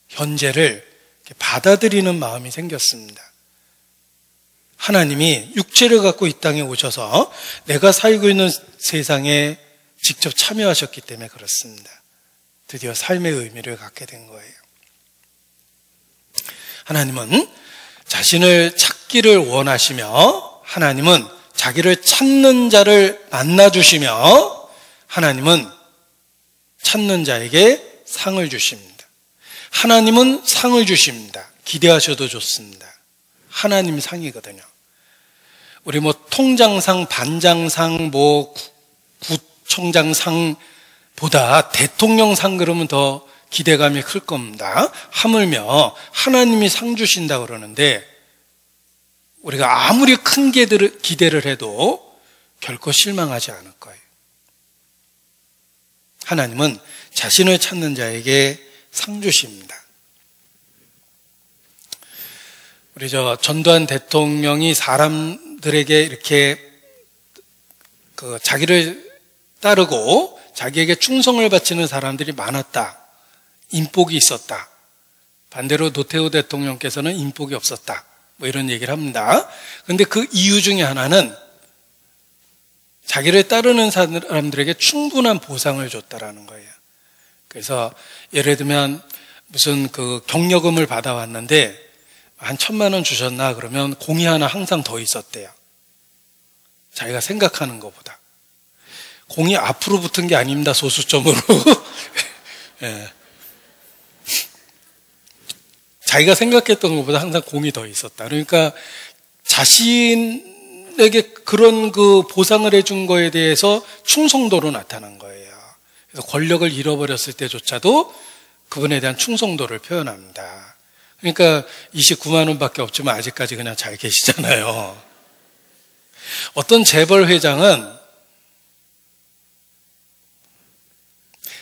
현재를 받아들이는 마음이 생겼습니다. 하나님이 육체를 갖고 이 땅에 오셔서 내가 살고 있는 세상에 직접 참여하셨기 때문에 그렇습니다. 드디어 삶의 의미를 갖게 된 거예요. 하나님은 자신을 찾기를 원하시며, 하나님은 자기를 찾는 자를 만나주시며, 하나님은 찾는 자에게 상을 주십니다. 하나님은 상을 주십니다. 기대하셔도 좋습니다. 하나님 상이거든요. 우리 통장상, 반장상, 구청장상보다 대통령상 그러면 더 기대감이 클 겁니다. 하물며 하나님이 상 주신다 그러는데, 우리가 아무리 큰 기대를 해도 결코 실망하지 않을 거예요. 하나님은 자신을 찾는 자에게 상 주십니다. 우리 전두환 대통령이 사람들에게 이렇게 자기를 따르고 자기에게 충성을 바치는 사람들이 많았다. 인복이 있었다. 반대로 노태우 대통령께서는 인복이 없었다. 이런 얘기를 합니다. 그런데 그 이유 중에 하나는 자기를 따르는 사람들에게 충분한 보상을 줬다라는 거예요. 그래서 예를 들면 무슨 경력금을 받아왔는데 한 1,000만 원 주셨나 그러면 공이 하나 항상 더 있었대요. 자기가 생각하는 것보다. 공이 앞으로 붙은 게 아닙니다. 소수점으로. 예. 자기가 생각했던 것보다 항상 공이 더 있었다. 그러니까 자신에게 그런 보상을 해준 거에 대해서 충성도로 나타난 거예요. 그래서 권력을 잃어버렸을 때조차도 그분에 대한 충성도를 표현합니다. 그러니까 29만 원밖에 없지만 아직까지 그냥 잘 계시잖아요. 어떤 재벌 회장은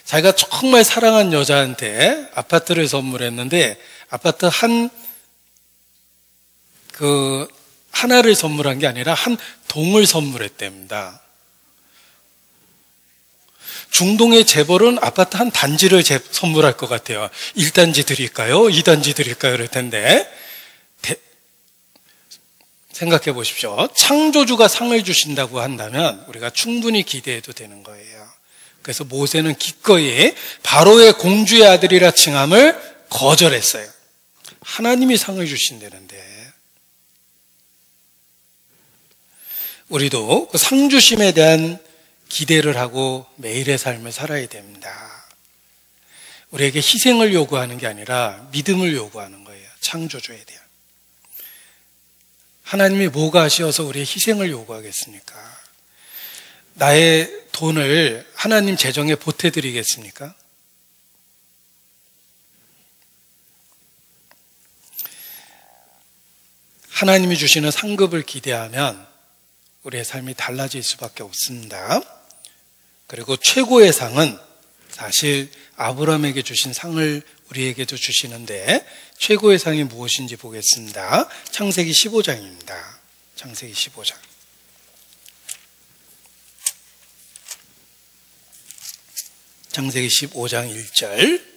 자기가 정말 사랑한 여자한테 아파트를 선물했는데 아파트 하나를 선물한 게 아니라 한 동을 선물했답니다. 중동의 재벌은 아파트 한 단지를 선물할 것 같아요. 1단지 드릴까요? 2단지 드릴까요? 그럴 텐데 생각해 보십시오. 창조주가 상을 주신다고 한다면 우리가 충분히 기대해도 되는 거예요. 그래서 모세는 기꺼이 바로의 공주의 아들이라 칭함을 거절했어요. 하나님이 상을 주신다는데 우리도 그 상 주심에 대한 기대를 하고 매일의 삶을 살아야 됩니다. 우리에게 희생을 요구하는 게 아니라 믿음을 요구하는 거예요. 창조주에 대한. 하나님이 뭐가 아쉬워서 우리의 희생을 요구하겠습니까? 나의 돈을 하나님 재정에 보태드리겠습니까? 하나님이 주시는 상급을 기대하면 우리의 삶이 달라질 수밖에 없습니다. 그리고 최고의 상은 사실 아브라함에게 주신 상을 우리에게도 주시는데 최고의 상이 무엇인지 보겠습니다. 창세기 15장입니다. 창세기 15장. 창세기 15장 1절.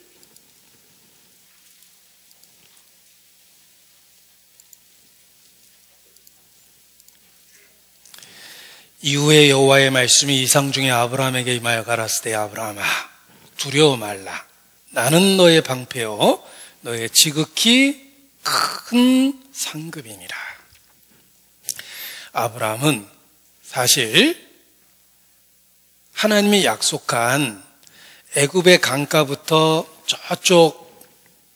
이후에 여호와의 말씀이 이상 중에 아브라함에게 임하여 가라사대 아브라함아 두려워 말라. 나는 너의 방패요 너의 지극히 큰 상급이니라. 아브라함은 사실 하나님이 약속한 애굽의 강가부터 저쪽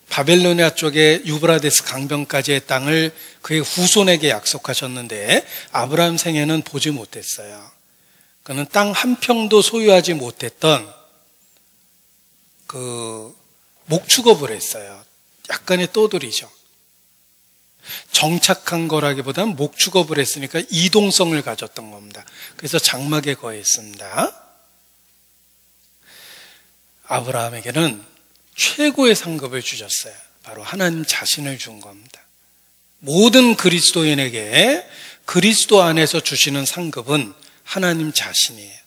바벨로니아 쪽에 유브라데스 강변까지의 땅을 그의 후손에게 약속하셨는데 아브라함 생에는 보지 못했어요. 그는 땅 한 평도 소유하지 못했던 목축업을 했어요. 약간의 떠돌이죠. 정착한 거라기보다는 목축업을 했으니까 이동성을 가졌던 겁니다. 그래서 장막에 거했습니다. 아브라함에게는 최고의 상급을 주셨어요. 바로 하나님 자신을 준 겁니다. 모든 그리스도인에게 그리스도 안에서 주시는 상급은 하나님 자신이에요.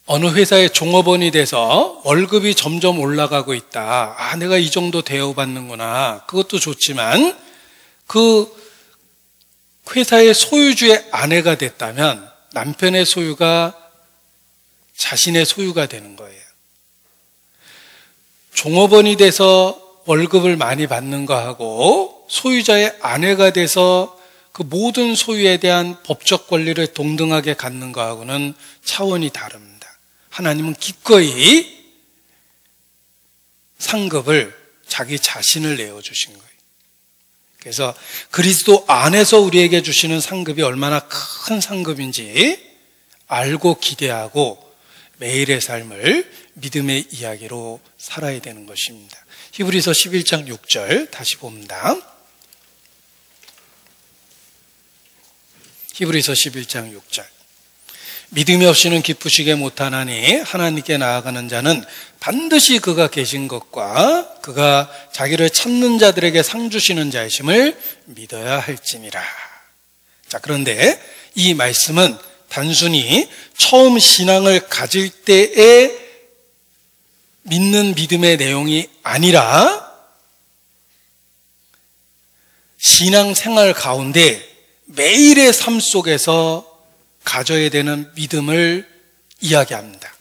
어느 회사의 종업원이 돼서 월급이 점점 올라가고 있다. 아, 내가 이 정도 대우받는구나. 그것도 좋지만 그 회사의 소유주의 아내가 됐다면 남편의 소유가 자신의 소유가 되는 거예요. 종업원이 돼서 월급을 많이 받는 거하고 소유자의 아내가 돼서 그 모든 소유에 대한 법적 권리를 동등하게 갖는 거하고는 차원이 다릅니다. 하나님은 기꺼이 상급을 자기 자신을 내어주신 거예요. 그래서 그리스도 안에서 우리에게 주시는 상급이 얼마나 큰 상급인지 알고 기대하고 매일의 삶을 믿음의 이야기로 살아야 되는 것입니다. 히브리서 11장 6절 다시 봅니다. 히브리서 11장 6절. 믿음이 없이는 기쁘시게 못하나니 하나님께 나아가는 자는 반드시 그가 계신 것과 그가 자기를 찾는 자들에게 상 주시는 자이심을 믿어야 할지니라. 자, 그런데 이 말씀은 단순히 처음 신앙을 가질 때에 믿는 믿음의 내용이 아니라 신앙생활 가운데 매일의 삶 속에서 가져야 되는 믿음을 이야기합니다.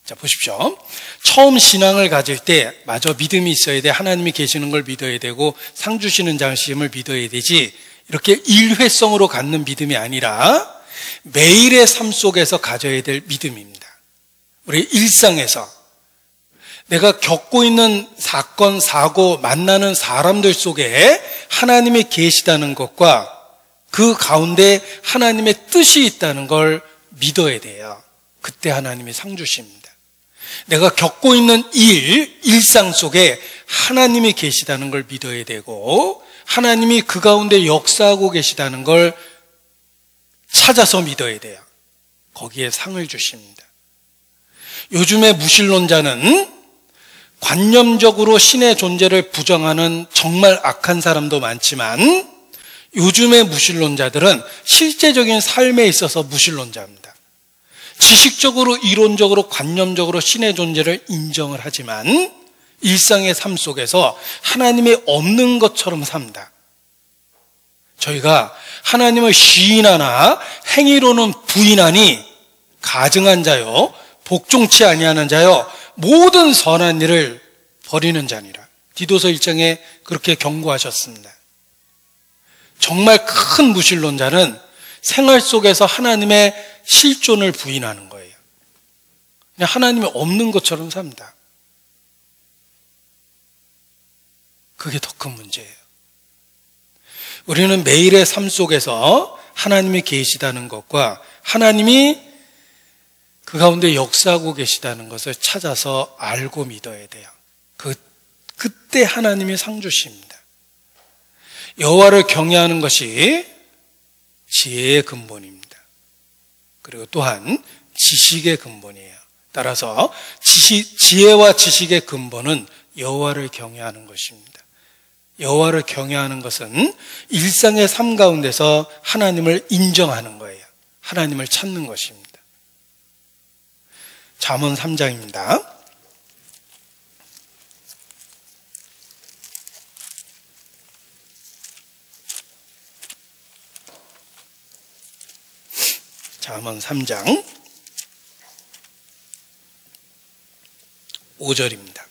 자, 보십시오. 처음 신앙을 가질 때 마저 믿음이 있어야 돼. 하나님이 계시는 걸 믿어야 되고 상 주시는 자심을 믿어야 되지. 이렇게 일회성으로 갖는 믿음이 아니라 매일의 삶 속에서 가져야 될 믿음입니다. 우리 일상에서 내가 겪고 있는 사건, 사고, 만나는 사람들 속에 하나님이 계시다는 것과 그 가운데 하나님의 뜻이 있다는 걸 믿어야 돼요. 그때 하나님이 상 주십니다. 내가 겪고 있는 일상 속에 하나님이 계시다는 걸 믿어야 되고 하나님이 그 가운데 역사하고 계시다는 걸 찾아서 믿어야 돼요. 거기에 상을 주십니다. 요즘의 무신론자는 관념적으로 신의 존재를 부정하는 정말 악한 사람도 많지만 요즘의 무신론자들은 실제적인 삶에 있어서 무신론자입니다. 지식적으로, 이론적으로, 관념적으로 신의 존재를 인정을 하지만 일상의 삶 속에서 하나님이 없는 것처럼 삽니다. 저희가 하나님을 시인하나 행위로는 부인하니 가증한 자요 복종치 아니하는 자요 모든 선한 일을 버리는 자니라. 디도서 1장에 그렇게 경고하셨습니다. 정말 큰 무신론자는 생활 속에서 하나님의 실존을 부인하는 거예요. 그냥 하나님이 없는 것처럼 삽니다. 그게 더 큰 문제예요. 우리는 매일의 삶 속에서 하나님이 계시다는 것과 하나님이 그 가운데 역사하고 계시다는 것을 찾아서 알고 믿어야 돼요. 그때 하나님이 상 주십니다. 여호와를 경외하는 것이 지혜의 근본입니다. 그리고 또한 지식의 근본이에요. 따라서 지혜와 지식의 근본은 여호와를 경외하는 것입니다. 여호와를 경외하는 것은 일상의 삶 가운데서 하나님을 인정하는 거예요. 하나님을 찾는 것입니다. 잠언 3장입니다. 잠언 3장 5절입니다.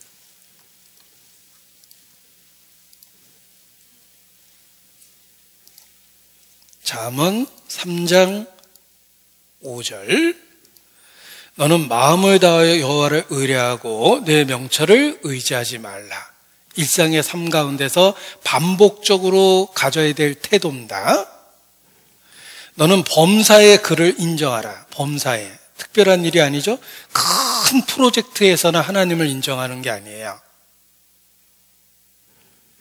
잠언 3장 5절. 너는 마음을 다하여 여호와를 의뢰하고 내 명철을 의지하지 말라. 일상의 삶 가운데서 반복적으로 가져야 될 태도입니다. 너는 범사의 그를 인정하라. 범사에 특별한 일이 아니죠. 큰 프로젝트에서는 하나님을 인정하는 게 아니에요.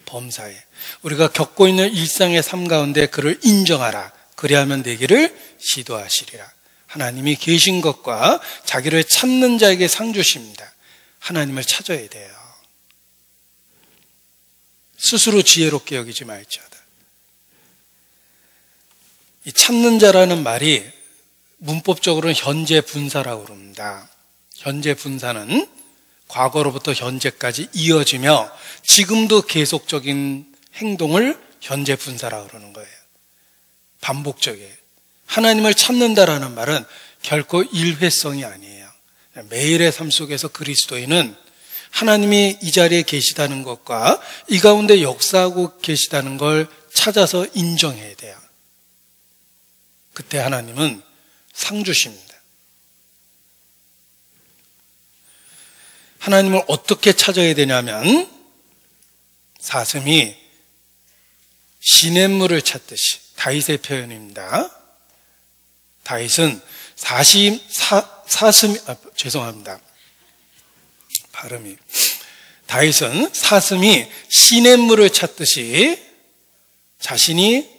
범사에 우리가 겪고 있는 일상의 삶 가운데 그를 인정하라. 그리하면 되기를 시도하시리라. 하나님이 계신 것과 자기를 찾는 자에게 상 주십니다. 하나님을 찾아야 돼요. 스스로 지혜롭게 여기지 말지어다. 이 찾는 자라는 말이 문법적으로는 현재 분사라고 그럽니다. 현재 분사는 과거로부터 현재까지 이어지며 지금도 계속적인 행동을 현재 분사라고 그러는 거예요. 반복적이에요. 하나님을 찾는다라는 말은 결코 일회성이 아니에요. 매일의 삶 속에서 그리스도인은 하나님이 이 자리에 계시다는 것과 이 가운데 역사하고 계시다는 걸 찾아서 인정해야 돼요. 그때 하나님은 상 주십니다. 하나님을 어떻게 찾아야 되냐면 사슴이 시냇물을 찾듯이, 다윗의 표현입니다. 다윗은 다윗은 사슴이 시냇물을 찾듯이 자신이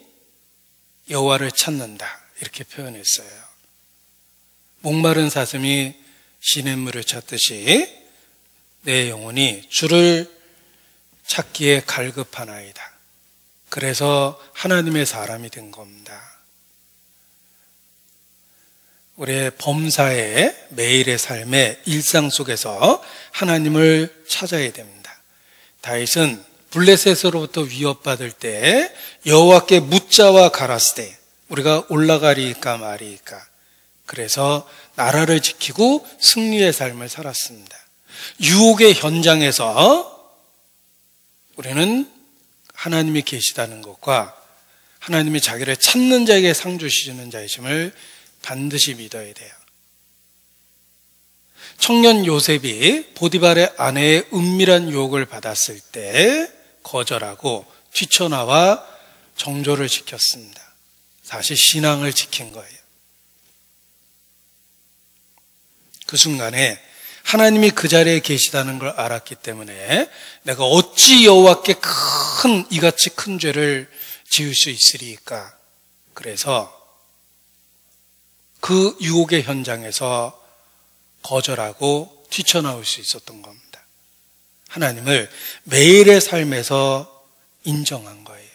여호와를 찾는다, 이렇게 표현했어요. 목마른 사슴이 시냇물을 찾듯이 내 영혼이 주를 찾기에 갈급하나이다. 그래서 하나님의 사람이 된 겁니다. 우리의 범사의 매일의 삶의 일상 속에서 하나님을 찾아야 됩니다. 다윗은 블레셋으로부터 위협받을 때 여호와께 묻자와 갈았을 때 우리가 올라가리까 마리까, 그래서 나라를 지키고 승리의 삶을 살았습니다. 유혹의 현장에서 우리는 하나님이 계시다는 것과 하나님이 자기를 찾는 자에게 상 주시는 자이심을 반드시 믿어야 돼요. 청년 요셉이 보디발의 아내의 은밀한 유혹을 받았을 때 거절하고 뛰쳐나와 정조를 지켰습니다. 사실 신앙을 지킨 거예요. 그 순간에 하나님이 그 자리에 계시다는 걸 알았기 때문에 내가 어찌 여호와께 이같이 큰 죄를 지을 수 있으리까? 그래서 그 유혹의 현장에서 거절하고 뛰쳐나올 수 있었던 겁니다. 하나님을 매일의 삶에서 인정한 거예요.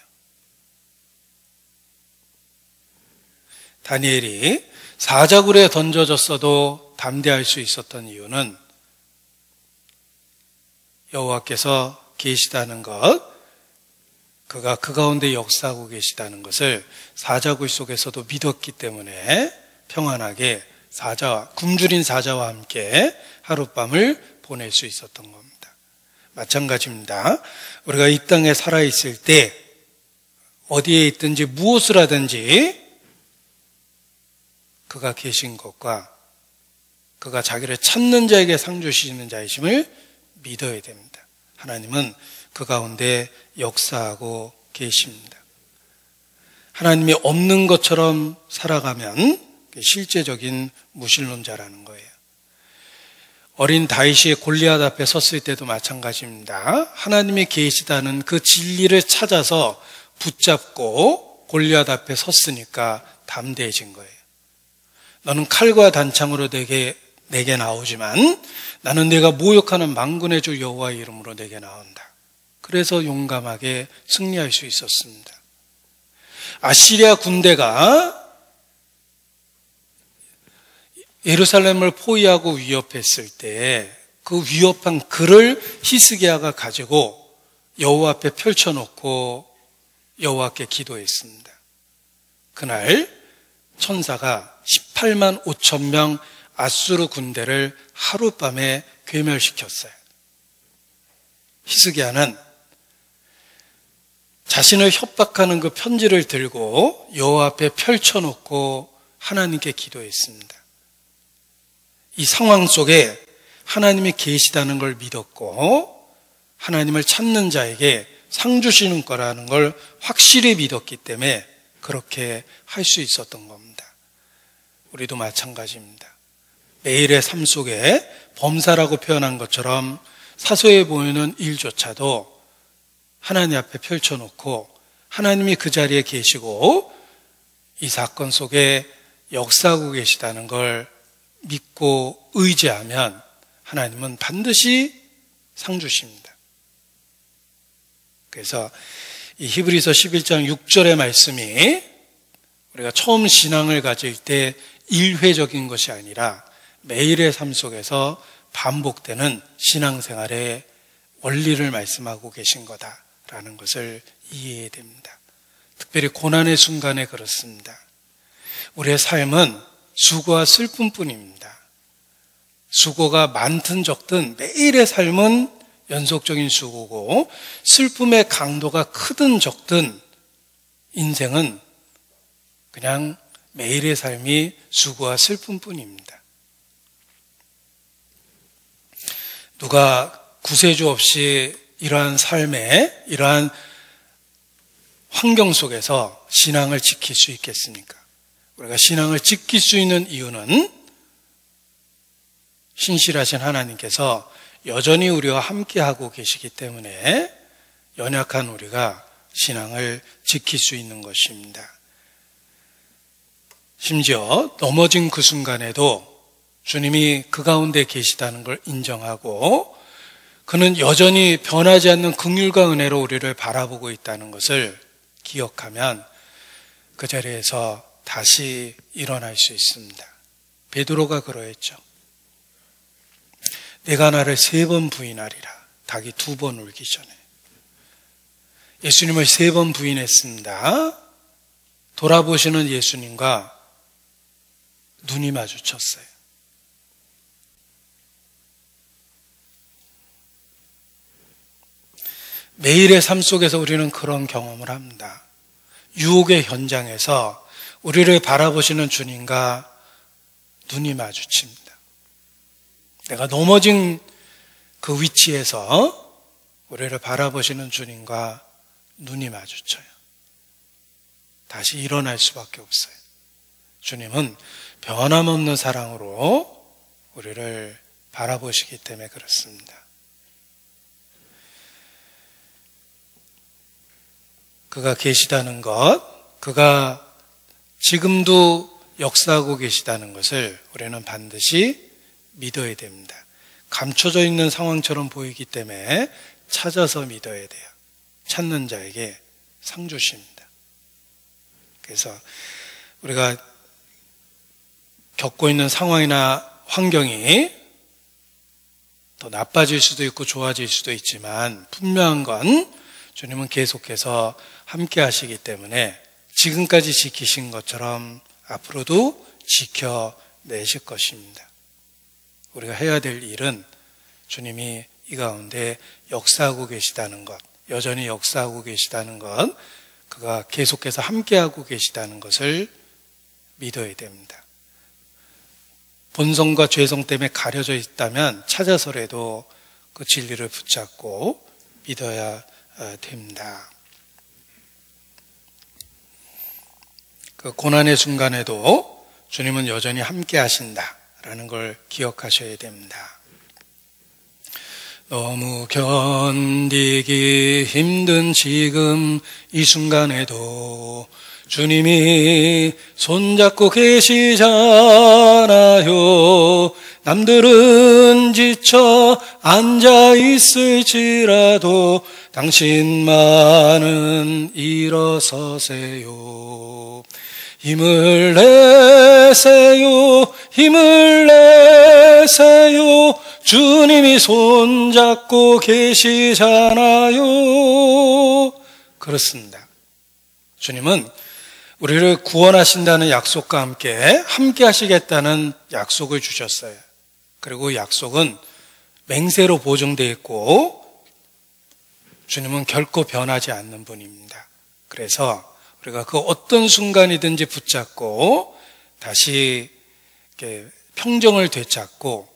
다니엘이 사자굴에 던져졌어도 담대할 수 있었던 이유는 여호와께서 계시다는 것, 그가 그 가운데 역사하고 계시다는 것을 사자굴 속에서도 믿었기 때문에 평안하게 굶주린 사자와 함께 하룻밤을 보낼 수 있었던 겁니다. 마찬가지입니다. 우리가 이 땅에 살아있을 때 어디에 있든지 무엇을 하든지 그가 계신 것과 그가 자기를 찾는 자에게 상 주시는 자이심을 믿어야 됩니다. 하나님은 그 가운데 역사하고 계십니다. 하나님이 없는 것처럼 살아가면 실제적인 무신론자라는 거예요. 어린 다윗이 골리앗 앞에 섰을 때도 마찬가지입니다. 하나님이 계시다는 그 진리를 찾아서 붙잡고 골리앗 앞에 섰으니까 담대해진 거예요. 너는 칼과 단창으로 내게 나오지만 나는 내가 모욕하는 만군의 주 여호와의 이름으로 내게 나온다. 그래서 용감하게 승리할 수 있었습니다. 아시리아 군대가 예루살렘을 포위하고 위협했을 때 그 위협한 글을 히스기야가 가지고 여호와 앞에 펼쳐놓고 여호와께 기도했습니다. 그날 천사가 18만 5천 명 아수르 군대를 하룻밤에 괴멸시켰어요. 히스기야는 자신을 협박하는 그 편지를 들고 여호와 앞에 펼쳐놓고 하나님께 기도했습니다. 이 상황 속에 하나님이 계시다는 걸 믿었고 하나님을 찾는 자에게 상 주시는 거라는 걸 확실히 믿었기 때문에 그렇게 할 수 있었던 겁니다. 우리도 마찬가지입니다. 매일의 삶 속에 범사라고 표현한 것처럼 사소해 보이는 일조차도 하나님 앞에 펼쳐놓고 하나님이 그 자리에 계시고 이 사건 속에 역사하고 계시다는 걸 믿고 의지하면 하나님은 반드시 상 주십니다. 그래서 이 히브리서 11장 6절의 말씀이 우리가 처음 신앙을 가질 때 일회적인 것이 아니라 매일의 삶 속에서 반복되는 신앙생활의 원리를 말씀하고 계신 거다라는 것을 이해해야 됩니다. 특별히 고난의 순간에 그렇습니다. 우리의 삶은 수고와 슬픔뿐입니다. 수고가 많든 적든 매일의 삶은 연속적인 수고고, 슬픔의 강도가 크든 적든 인생은 그냥 매일의 삶이 수고와 슬픔뿐입니다. 누가 구세주 없이 이러한 삶에, 이러한 환경 속에서 신앙을 지킬 수 있겠습니까? 우리가 신앙을 지킬 수 있는 이유는 신실하신 하나님께서 여전히 우리와 함께하고 계시기 때문에 연약한 우리가 신앙을 지킬 수 있는 것입니다. 심지어 넘어진 그 순간에도 주님이 그 가운데 계시다는 걸 인정하고, 그는 여전히 변하지 않는 긍휼과 은혜로 우리를 바라보고 있다는 것을 기억하면 그 자리에서 다시 일어날 수 있습니다. 베드로가 그러했죠. 내가 나를 3번 부인하리라. 닭이 2번 울기 전에. 예수님을 3번 부인했습니다. 돌아보시는 예수님과 눈이 마주쳤어요. 매일의 삶 속에서 우리는 그런 경험을 합니다. 유혹의 현장에서 우리를 바라보시는 주님과 눈이 마주칩니다. 내가 넘어진 그 위치에서 우리를 바라보시는 주님과 눈이 마주쳐요. 다시 일어날 수밖에 없어요. 주님은 변함없는 사랑으로 우리를 바라보시기 때문에 그렇습니다. 그가 계시다는 것, 그가 지금도 역사하고 계시다는 것을 우리는 반드시 믿어야 됩니다. 감춰져 있는 상황처럼 보이기 때문에 찾아서 믿어야 돼요. 찾는 자에게 상 주십니다. 그래서 우리가 겪고 있는 상황이나 환경이 더 나빠질 수도 있고 좋아질 수도 있지만, 분명한 건 주님은 계속해서 함께 하시기 때문에 지금까지 지키신 것처럼 앞으로도 지켜내실 것입니다. 우리가 해야 될 일은 주님이 이 가운데 역사하고 계시다는 것, 여전히 역사하고 계시다는 것, 그가 계속해서 함께하고 계시다는 것을 믿어야 됩니다. 본성과 죄성 때문에 가려져 있다면 찾아서라도 그 진리를 붙잡고 믿어야 됩니다. 그 고난의 순간에도 주님은 여전히 함께 하신다라는 걸 기억하셔야 됩니다. 너무 견디기 힘든 지금 이 순간에도 주님이 손잡고 계시잖아요. 남들은 지쳐 앉아 있을지라도 당신만은 일어서세요. 힘을 내세요. 힘을 내세요. 주님이 손잡고 계시잖아요. 그렇습니다. 주님은 우리를 구원하신다는 약속과 함께 하시겠다는 약속을 주셨어요. 그리고 약속은 맹세로 보증되어 있고 주님은 결코 변하지 않는 분입니다. 그래서 우리가 그 어떤 순간이든지 붙잡고 다시 이렇게 평정을 되찾고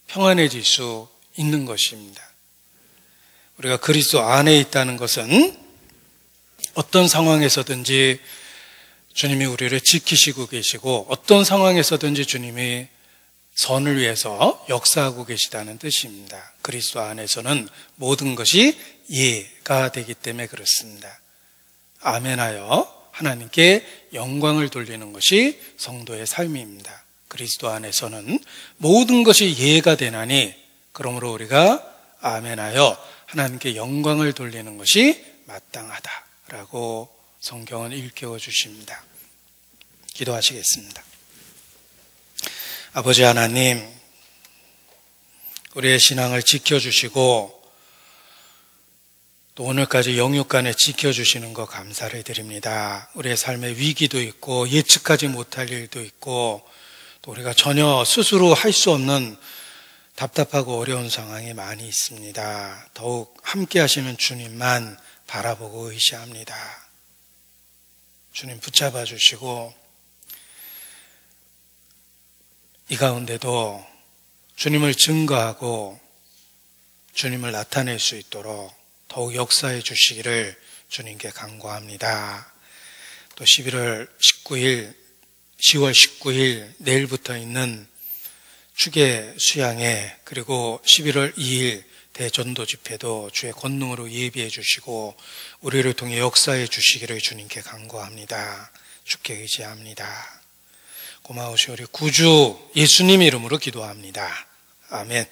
평안해질 수 있는 것입니다. 우리가 그리스도 안에 있다는 것은 어떤 상황에서든지 주님이 우리를 지키시고 계시고 어떤 상황에서든지 주님이 선을 위해서 역사하고 계시다는 뜻입니다. 그리스도 안에서는 모든 것이 예가 되기 때문에 그렇습니다. 아멘하여 하나님께 영광을 돌리는 것이 성도의 삶입니다. 그리스도 안에서는 모든 것이 예가 되나니 그러므로 우리가 아멘하여 하나님께 영광을 돌리는 것이 마땅하다라고 성경은 일깨워 주십니다. 기도하시겠습니다. 아버지 하나님, 우리의 신앙을 지켜주시고 또 오늘까지 영육간에 지켜주시는 것 감사를 드립니다. 우리의 삶에 위기도 있고 예측하지 못할 일도 있고 또 우리가 전혀 스스로 할 수 없는 답답하고 어려운 상황이 많이 있습니다. 더욱 함께 하시는 주님만 바라보고 의지합니다. 주님 붙잡아 주시고 이 가운데도 주님을 증거하고 주님을 나타낼 수 있도록 더욱 역사해 주시기를 주님께 간구합니다. 또 10월 19일 내일부터 있는 추계 수양회 그리고 11월 2일 대전도 집회도 주의 권능으로 예비해 주시고 우리를 통해 역사해 주시기를 주님께 간구합니다. 주께 의지합니다. 고마우시 우리 구주 예수님 이름으로 기도합니다. 아멘.